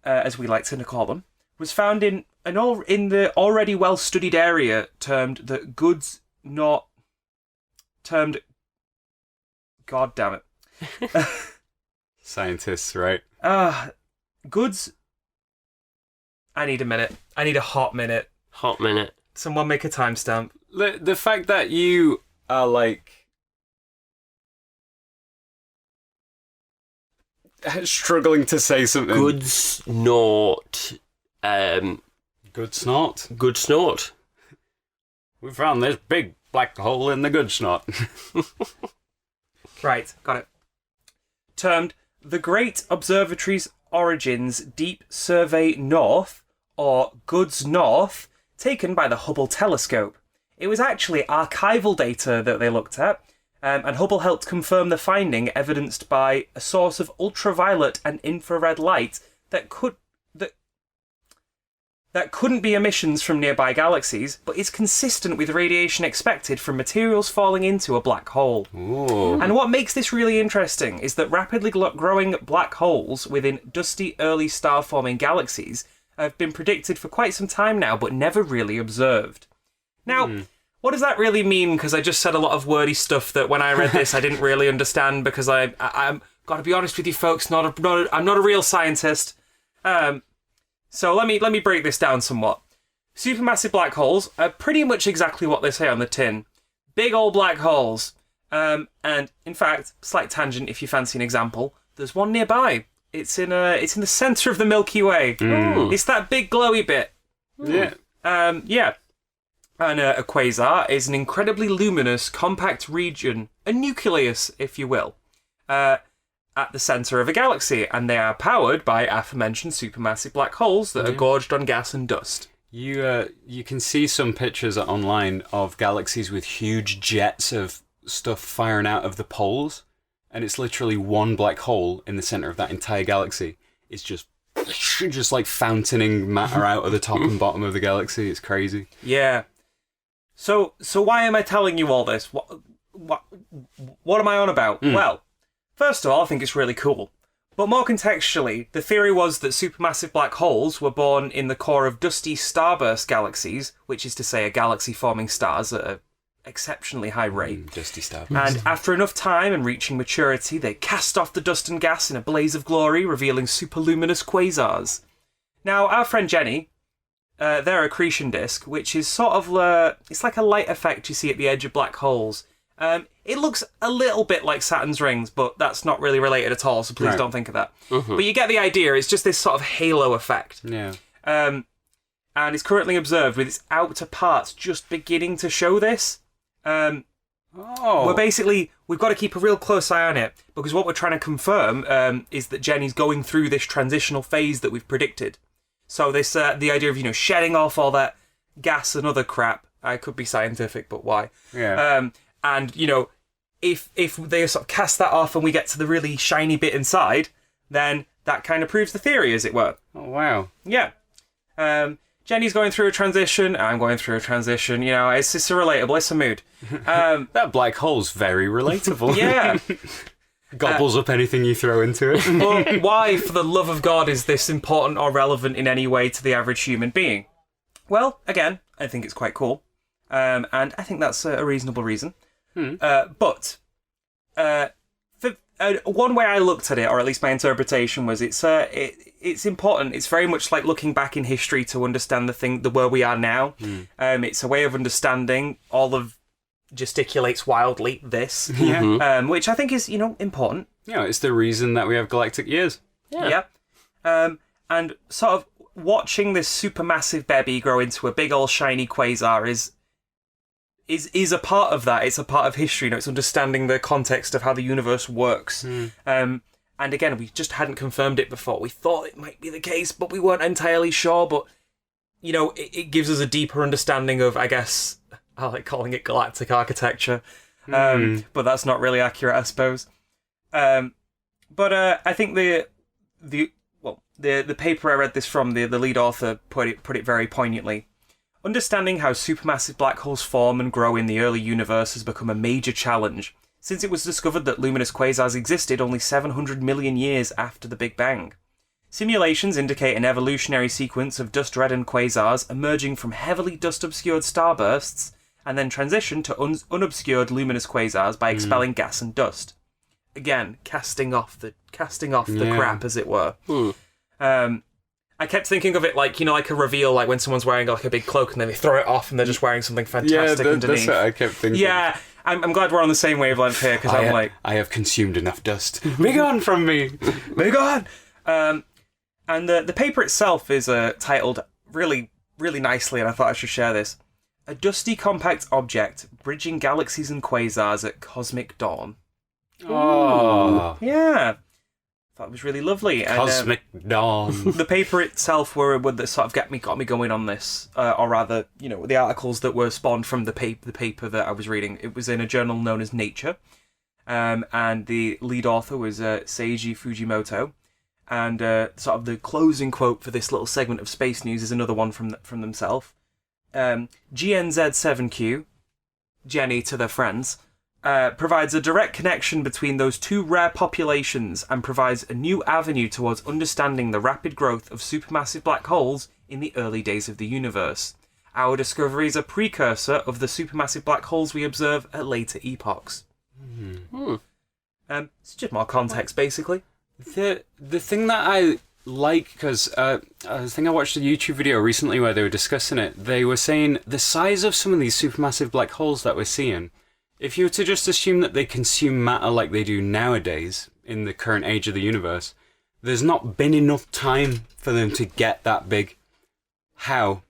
as we like to call them, was found in the already well-studied area termed God damn it. Scientists, right? Goods. I need a minute. I need a hot minute. Hot minute. Someone make a timestamp. The fact that you are like struggling to say something. Good snort. Good snort. Good snort. We found this big black hole in the good snort. Right, got it. Termed the Great Observatory's Origins Deep Survey North, or GOODS North, taken by the Hubble telescope. It was actually archival data that they looked at, and Hubble helped confirm the finding, evidenced by a source of ultraviolet and infrared light that couldn't be emissions from nearby galaxies, but is consistent with radiation expected from materials falling into a black hole. Ooh. And what makes this really interesting is that rapidly growing black holes within dusty early star-forming galaxies have been predicted for quite some time now, but never really observed. Now, what does that really mean? Because I just said a lot of wordy stuff that when I read this I didn't really understand, because I'm got to be honest with you folks, I'm not a real scientist. So let me break this down somewhat. Supermassive black holes are pretty much exactly what they say on the tin. Big old black holes. And in fact, slight tangent if you fancy an example, there's one nearby. It's in the centre of the Milky Way. It's that big glowy bit. Yeah. Yeah. And a quasar is an incredibly luminous, compact region, a nucleus, if you will, at the centre of a galaxy, and they are powered by aforementioned supermassive black holes that are gorged on gas and dust. You can see some pictures online of galaxies with huge jets of stuff firing out of the poles, and it's literally one black hole in the centre of that entire galaxy. It's just like fountaining matter out of the top and bottom of the galaxy. It's crazy. Yeah. So why am I telling you all this? What am I on about? Well, first of all, I think it's really cool. But more contextually, the theory was that supermassive black holes were born in the core of dusty starburst galaxies, which is to say a galaxy forming stars at an exceptionally high rate. Dusty starburst. And after enough time and reaching maturity, they cast off the dust and gas in a blaze of glory, revealing superluminous quasars. Now, our friend Jenny, their accretion disk, which is sort of it's like a light effect you see at the edge of black holes. It looks a little bit like Saturn's rings, but that's not really related at all, so please don't think of that. But you get the idea, it's just this sort of halo effect. Yeah. And it's currently observed with its outer parts just beginning to show this. We've got to keep a real close eye on it, because what we're trying to confirm is that Jenny's going through this transitional phase that we've predicted. So this the idea of, shedding off all that gas and other crap. I could be scientific, but why? Yeah. And, if they sort of cast that off and we get to the really shiny bit inside, then that kind of proves the theory, as it were. Oh, wow. Yeah. Jenny's going through a transition. I'm going through a transition. It's a relatable. It's a mood. That black hole's very relatable. Yeah. Gobbles up anything you throw into it. But why, for the love of God, is this important or relevant in any way to the average human being? Well, again, I think it's quite cool. And I think that's a reasonable reason. But one way I looked at it, or at least my interpretation, was it's important. It's very much like looking back in history to understand the where we are now. It's a way of understanding all of gesticulates wildly this, which I think is important. Yeah, it's the reason that we have Galactic Years. Yeah. And sort of watching this supermassive baby grow into a big old shiny quasar is a part of that. It's a part of history. It's understanding the context of how the universe works. And again, we just hadn't confirmed it before. We thought it might be the case, but we weren't entirely sure. But it gives us a deeper understanding of, I guess, I like calling it galactic architecture, but that's not really accurate, I suppose. But I think the paper I read this from, the lead author put it very poignantly. Understanding how supermassive black holes form and grow in the early universe has become a major challenge, since it was discovered that luminous quasars existed only 700 million years after the Big Bang. Simulations indicate an evolutionary sequence of dust-reddened quasars emerging from heavily dust-obscured starbursts, and then transition to unobscured luminous quasars by expelling gas and dust. Again, casting off the crap, as it were. I kept thinking of it like, like a reveal, like when someone's wearing like a big cloak and then they throw it off and they're just wearing something fantastic underneath. That's what I kept thinking. Yeah, I'm glad we're on the same wavelength here, because I'm like... I have consumed enough dust. Be gone from me! Be gone! And the paper itself is titled really, really nicely, and I thought I should share this. A dusty compact object bridging galaxies and quasars at cosmic dawn. Oh. Yeah. Thought it was really lovely. Cosmic dawn. The paper itself were that sort of got me going on this, or rather, the articles that were spawned from the paper that I was reading. It was in a journal known as Nature, and the lead author was Seiji Fujimoto, and sort of the closing quote for this little segment of space news is another one from themselves. GNZ7Q, Jenny to their friends, provides a direct connection between those two rare populations and provides a new avenue towards understanding the rapid growth of supermassive black holes in the early days of the universe. Our discovery is a precursor of the supermassive black holes we observe at later epochs. It's just more context, basically. The thing that I like, because I think I watched a YouTube video recently where they were discussing it, they were saying the size of some of these supermassive black holes that we're seeing, if you were to just assume that they consume matter like they do nowadays in the current age of the universe, there's not been enough time for them to get that big. How?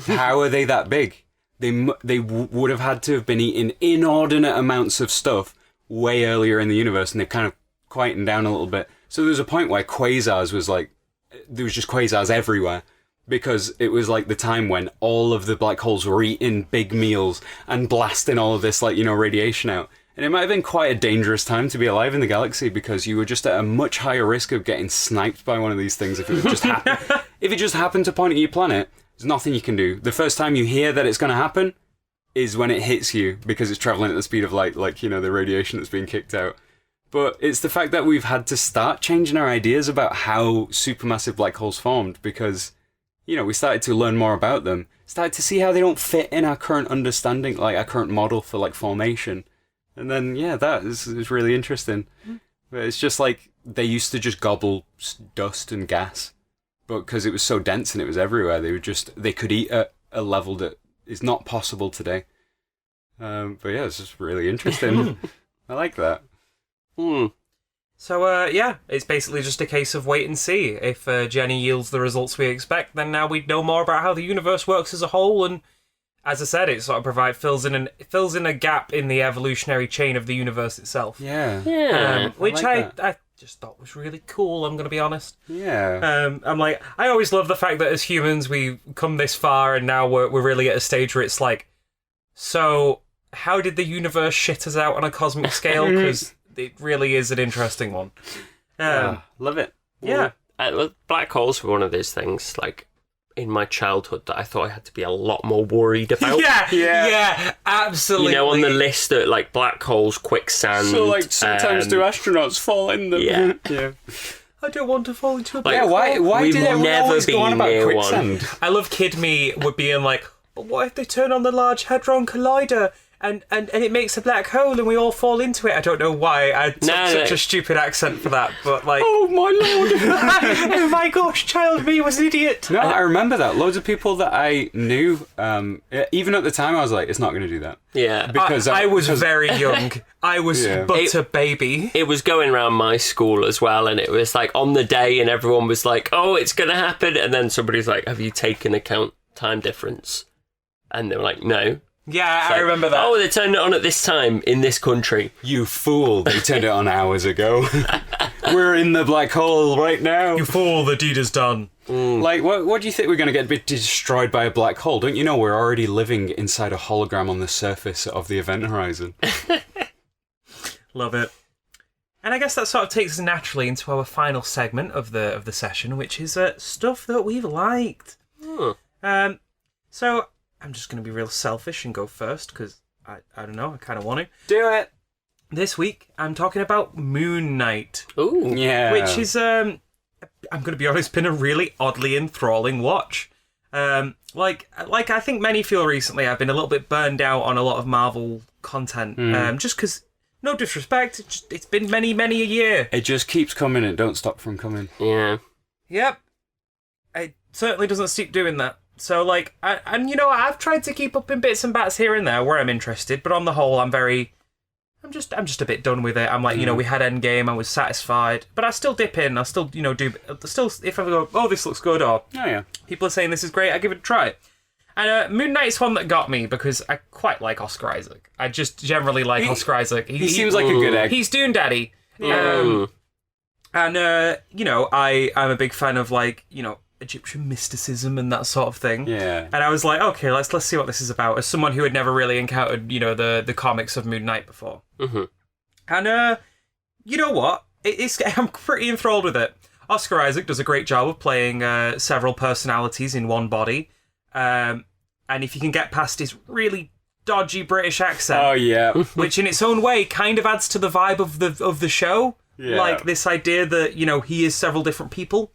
How are they that big? They would have had to have been eating inordinate amounts of stuff way earlier in the universe, and they've kind of quietened down a little bit. So there's a point where quasars was like, there was just quasars everywhere, because it was like the time when all of the black holes were eating big meals and blasting all of this, radiation out. And it might have been quite a dangerous time to be alive in the galaxy, because you were just at a much higher risk of getting sniped by one of these things if it just happened. If it just happened to point at your planet, there's nothing you can do. The first time you hear that it's going to happen is when it hits you, because it's traveling at the speed of light, the radiation that's being kicked out. But it's the fact that we've had to start changing our ideas about how supermassive black holes formed, because, we started to learn more about them, started to see how they don't fit in our current understanding, our current model for, formation. And then, that is really interesting. But it's just they used to just gobble dust and gas, but because it was so dense and it was everywhere, they could eat at a level that is not possible today. But it's just really interesting. I like that. So, it's basically just a case of wait and see. If Jenny yields the results we expect, then now we know more about how the universe works as a whole, and as I said, it sort of fills in a gap in the evolutionary chain of the universe itself. Which I just thought was really cool, I'm going to be honest. I always love the fact that as humans we come this far, and now we're really at a stage where it's like, so how did the universe shit us out on a cosmic scale? Because it really is an interesting one. Love it. Yeah. Black holes were one of those things, in my childhood, that I thought I had to be a lot more worried about. Yeah, absolutely. On the list that, black holes, quicksand... So, sometimes do astronauts fall in them? Yeah. I don't want to fall into a black hole. Why did everyone always go on about quicksand? I love Kid Me would be in but what if they turn on the Large Hadron Collider and it makes a black hole and we all fall into it? I don't know why I took such a stupid accent for that, but oh my lord! Oh my gosh, child me was an idiot. No, I remember that. Loads of people that I knew, even at the time, I was like, it's not going to do that. Yeah. Because I was very young. I was but a baby. It was going around my school as well, and it was on the day, and everyone was like, oh, it's going to happen, and then somebody's like, have you taken account time difference? And they were like, no. Yeah, I remember that. Oh, they turned it on at this time in this country. You fool! They turned it on hours ago. We're in the black hole right now. You fool, the deed is done. Like, what do you think we're going to get destroyed by a black hole? Don't you know we're already living inside a hologram on the surface of the event horizon? Love it. And I guess that sort of takes us naturally into our final segment of the session, which is stuff that we've liked. So I'm just going to be real selfish and go first, because I don't know, I kind of want to. Do it! This week, I'm talking about Moon Knight. Ooh. Yeah. Which is, I'm going to be honest, been a really oddly enthralling watch. Like I think many feel recently, I've been a little bit burned out on a lot of Marvel content. Just because, no disrespect, it's been many a year. It just keeps coming and don't stop from coming. Yeah. Yep. It certainly doesn't stop doing that. So, like, and you know, I've tried to keep up in bits and bats here and there where I'm interested, but on the whole, I'm just a bit done with it. I'm like, you know, we had Endgame, I was satisfied, but I still dip in. I still, if I go, oh, this looks good, or people are saying this is great, I give it a try. And Moon Knight's one that got me because I quite like Oscar Isaac. I just generally like Oscar Isaac. He seems like a good egg. He's Dune Daddy. And, you know, I'm a big fan of, like, you know, Egyptian mysticism and that sort of thing. Yeah. And I was like, okay, let's see what this is about, as someone who had never really encountered, you know, the comics of Moon Knight before. Mm-hmm. And, you know what? I'm pretty enthralled with it. Oscar Isaac does a great job of playing several personalities in one body. And if you can get past his really dodgy British accent, which in its own way kind of adds to the vibe of the show, like this idea that, you know, he is several different people.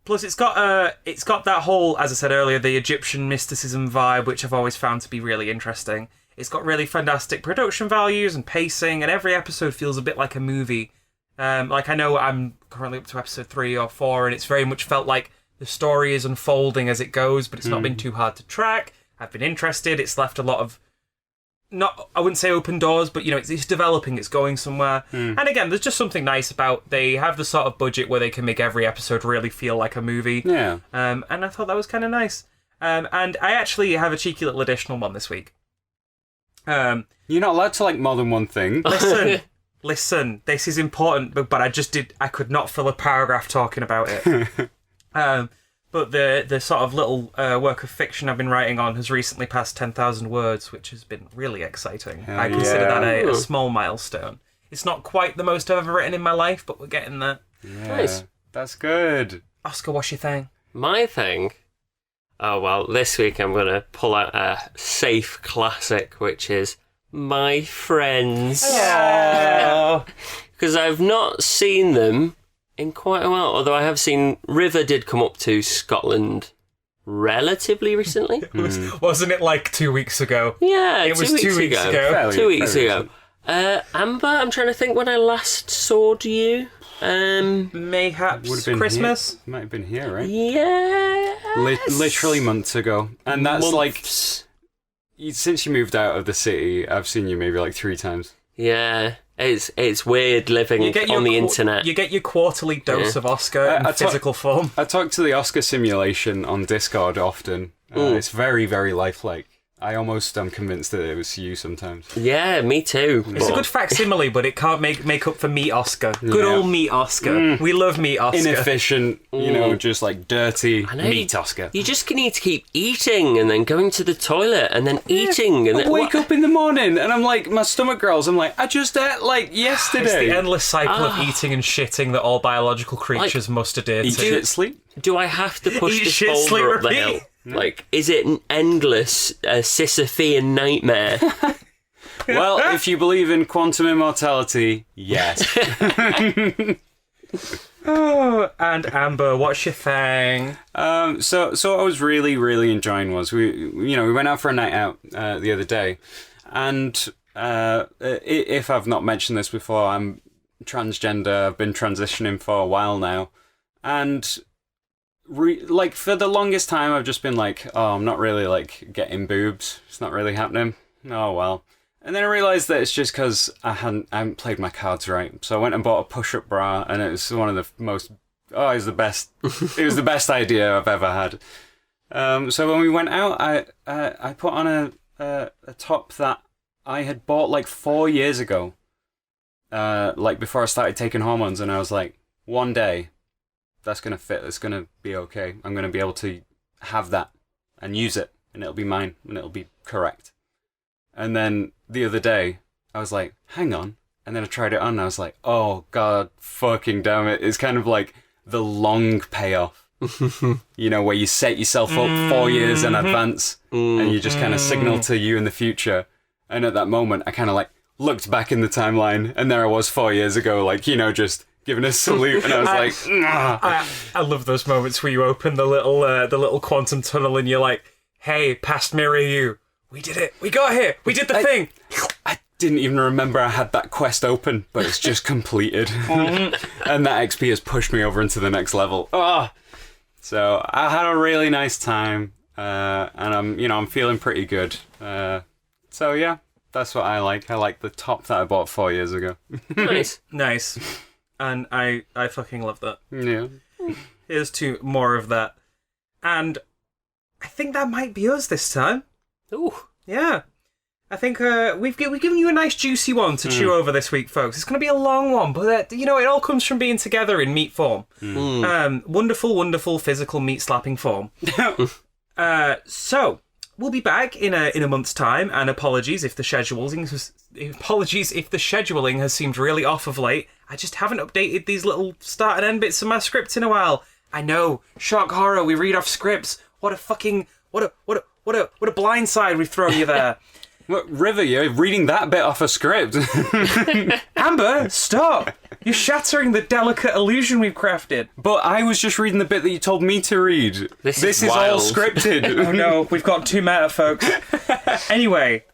Plus, it's got that whole, as I said earlier, the Egyptian mysticism vibe, which I've always found to be really interesting. It's got really fantastic production values and pacing, and every episode feels a bit like a movie. Like, I know I'm currently up to episode 3 or 4, and it's very much felt like the story is unfolding as it goes, but it's not been too hard to track. I've been interested. It's left a lot of, I wouldn't say open doors, but, you know, it's developing, it's going somewhere. And again, there's just something nice about, they have the sort of budget where they can make every episode really feel like a movie. Yeah. And I thought that was kind of nice. And I actually have a cheeky little additional one this week. You're not allowed to like more than one thing. Listen, this is important, but I could not fill a paragraph talking about it. But the sort of little work of fiction I've been writing on has recently passed 10,000 words, which has been really exciting. I consider that a small milestone. It's not quite the most I've ever written in my life, but we're getting there. Yeah, Nice. That's good. Oscar, what's your thing? My thing? Oh, well, this week I'm going to pull out a safe classic, which is My Friends. Because I've not seen them in quite a while, although I have seen River did come up to Scotland relatively recently. Wasn't it like 2 weeks ago? Yeah, it was 2 weeks ago. Fairly, 2 weeks fairly ago. Amber, I'm trying to think when I last saw you. Mayhaps Would have been Christmas? Here. Might have been here, right? Yeah. Literally months ago. And that's Months. since you moved out of the city, I've seen you maybe like 3 times. Yeah. It's weird living on the internet. You get your quarterly dose of Oscar in physical form. I talk to the Oscar simulation on Discord often. It's very, very lifelike. I almost am convinced that it was you sometimes. Yeah, me too. It's a good facsimile, but it can't make up for Meat Oscar. Good old Meat Oscar. We love Meat Oscar. Inefficient, you know, just like dirty meat Oscar. You just need to keep eating and then going to the toilet and then eating and I then wake up in the morning and I'm like, my stomach growls. I'm like, I just ate like yesterday. It's the endless cycle of eating and shitting that all biological creatures must adhere to. Eat shit, sleep. Do I have to push Eat this shit, sleep, boulder up the repeat. hill? Like, is it an endless Sisyphean nightmare? Well, if you believe in quantum immortality, yes. Oh, and Amber, what's your thing? So what I was really, really enjoying was we went out for a night out the other day, and if I've not mentioned this before, I'm transgender. I've been transitioning for a while now, and like for the longest time, I've just been like, oh, I'm not really like getting boobs. It's not really happening. Oh well. And then I realised that it's just because I hadn't played my cards right. So I went and bought a push-up bra, and it was one of the most. Oh, it was the best. It was the best idea I've ever had. So when we went out, I put on a top that I had bought like 4 years ago. like before I started taking hormones, and I was like, one day, that's gonna fit. It's gonna be okay. I'm gonna be able to have that and use it, and it'll be mine, and it'll be correct. And then the other day, I was like, hang on. And then I tried it on, and I was like, oh god, fucking damn it. It's kind of like the long payoff. You know, where you set yourself up 4 years in advance, and you just kind of signal to you in the future. And at that moment, I kind of like looked back in the timeline, and there I was 4 years ago, like, you know, just giving a salute, and I was like, nah. I love those moments where you open the little quantum tunnel, and you're like, hey, past mirror you, we did it, we got here, we did the thing. I didn't even remember I had that quest open, but it's just completed. And that XP has pushed me over into the next level. So I had a really nice time, and I'm feeling pretty good. So yeah, that's what I like. I like the top that I bought 4 years ago. Nice. And I fucking love that. Yeah. Here's to more of that. And I think that might be us this time. Ooh. Yeah. I think we've given you a nice juicy one to chew over this week, folks. It's going to be a long one, but it all comes from being together in meat form. Wonderful, wonderful physical meat slapping form. So we'll be back in a month's time, and apologies if the scheduling has seemed really off of late. I just haven't updated these little start and end bits of my script in a while. I know, shock horror. We read off scripts. What a blindside we've thrown you there. Look, River, you're reading that bit off a script. Amber, stop! You're shattering the delicate illusion we've crafted. But I was just reading the bit that you told me to read. This is all wild. scripted. Oh no, we've got too meta, folks. Anyway,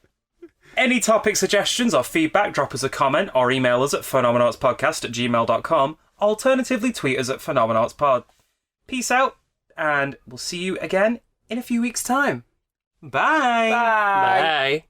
any topic suggestions or feedback, drop us a comment or email us at phenomenautspodcast@gmail.com. Alternatively, tweet us at phenomenautspod. Peace out, and we'll see you again in a few weeks' time. Bye! Bye.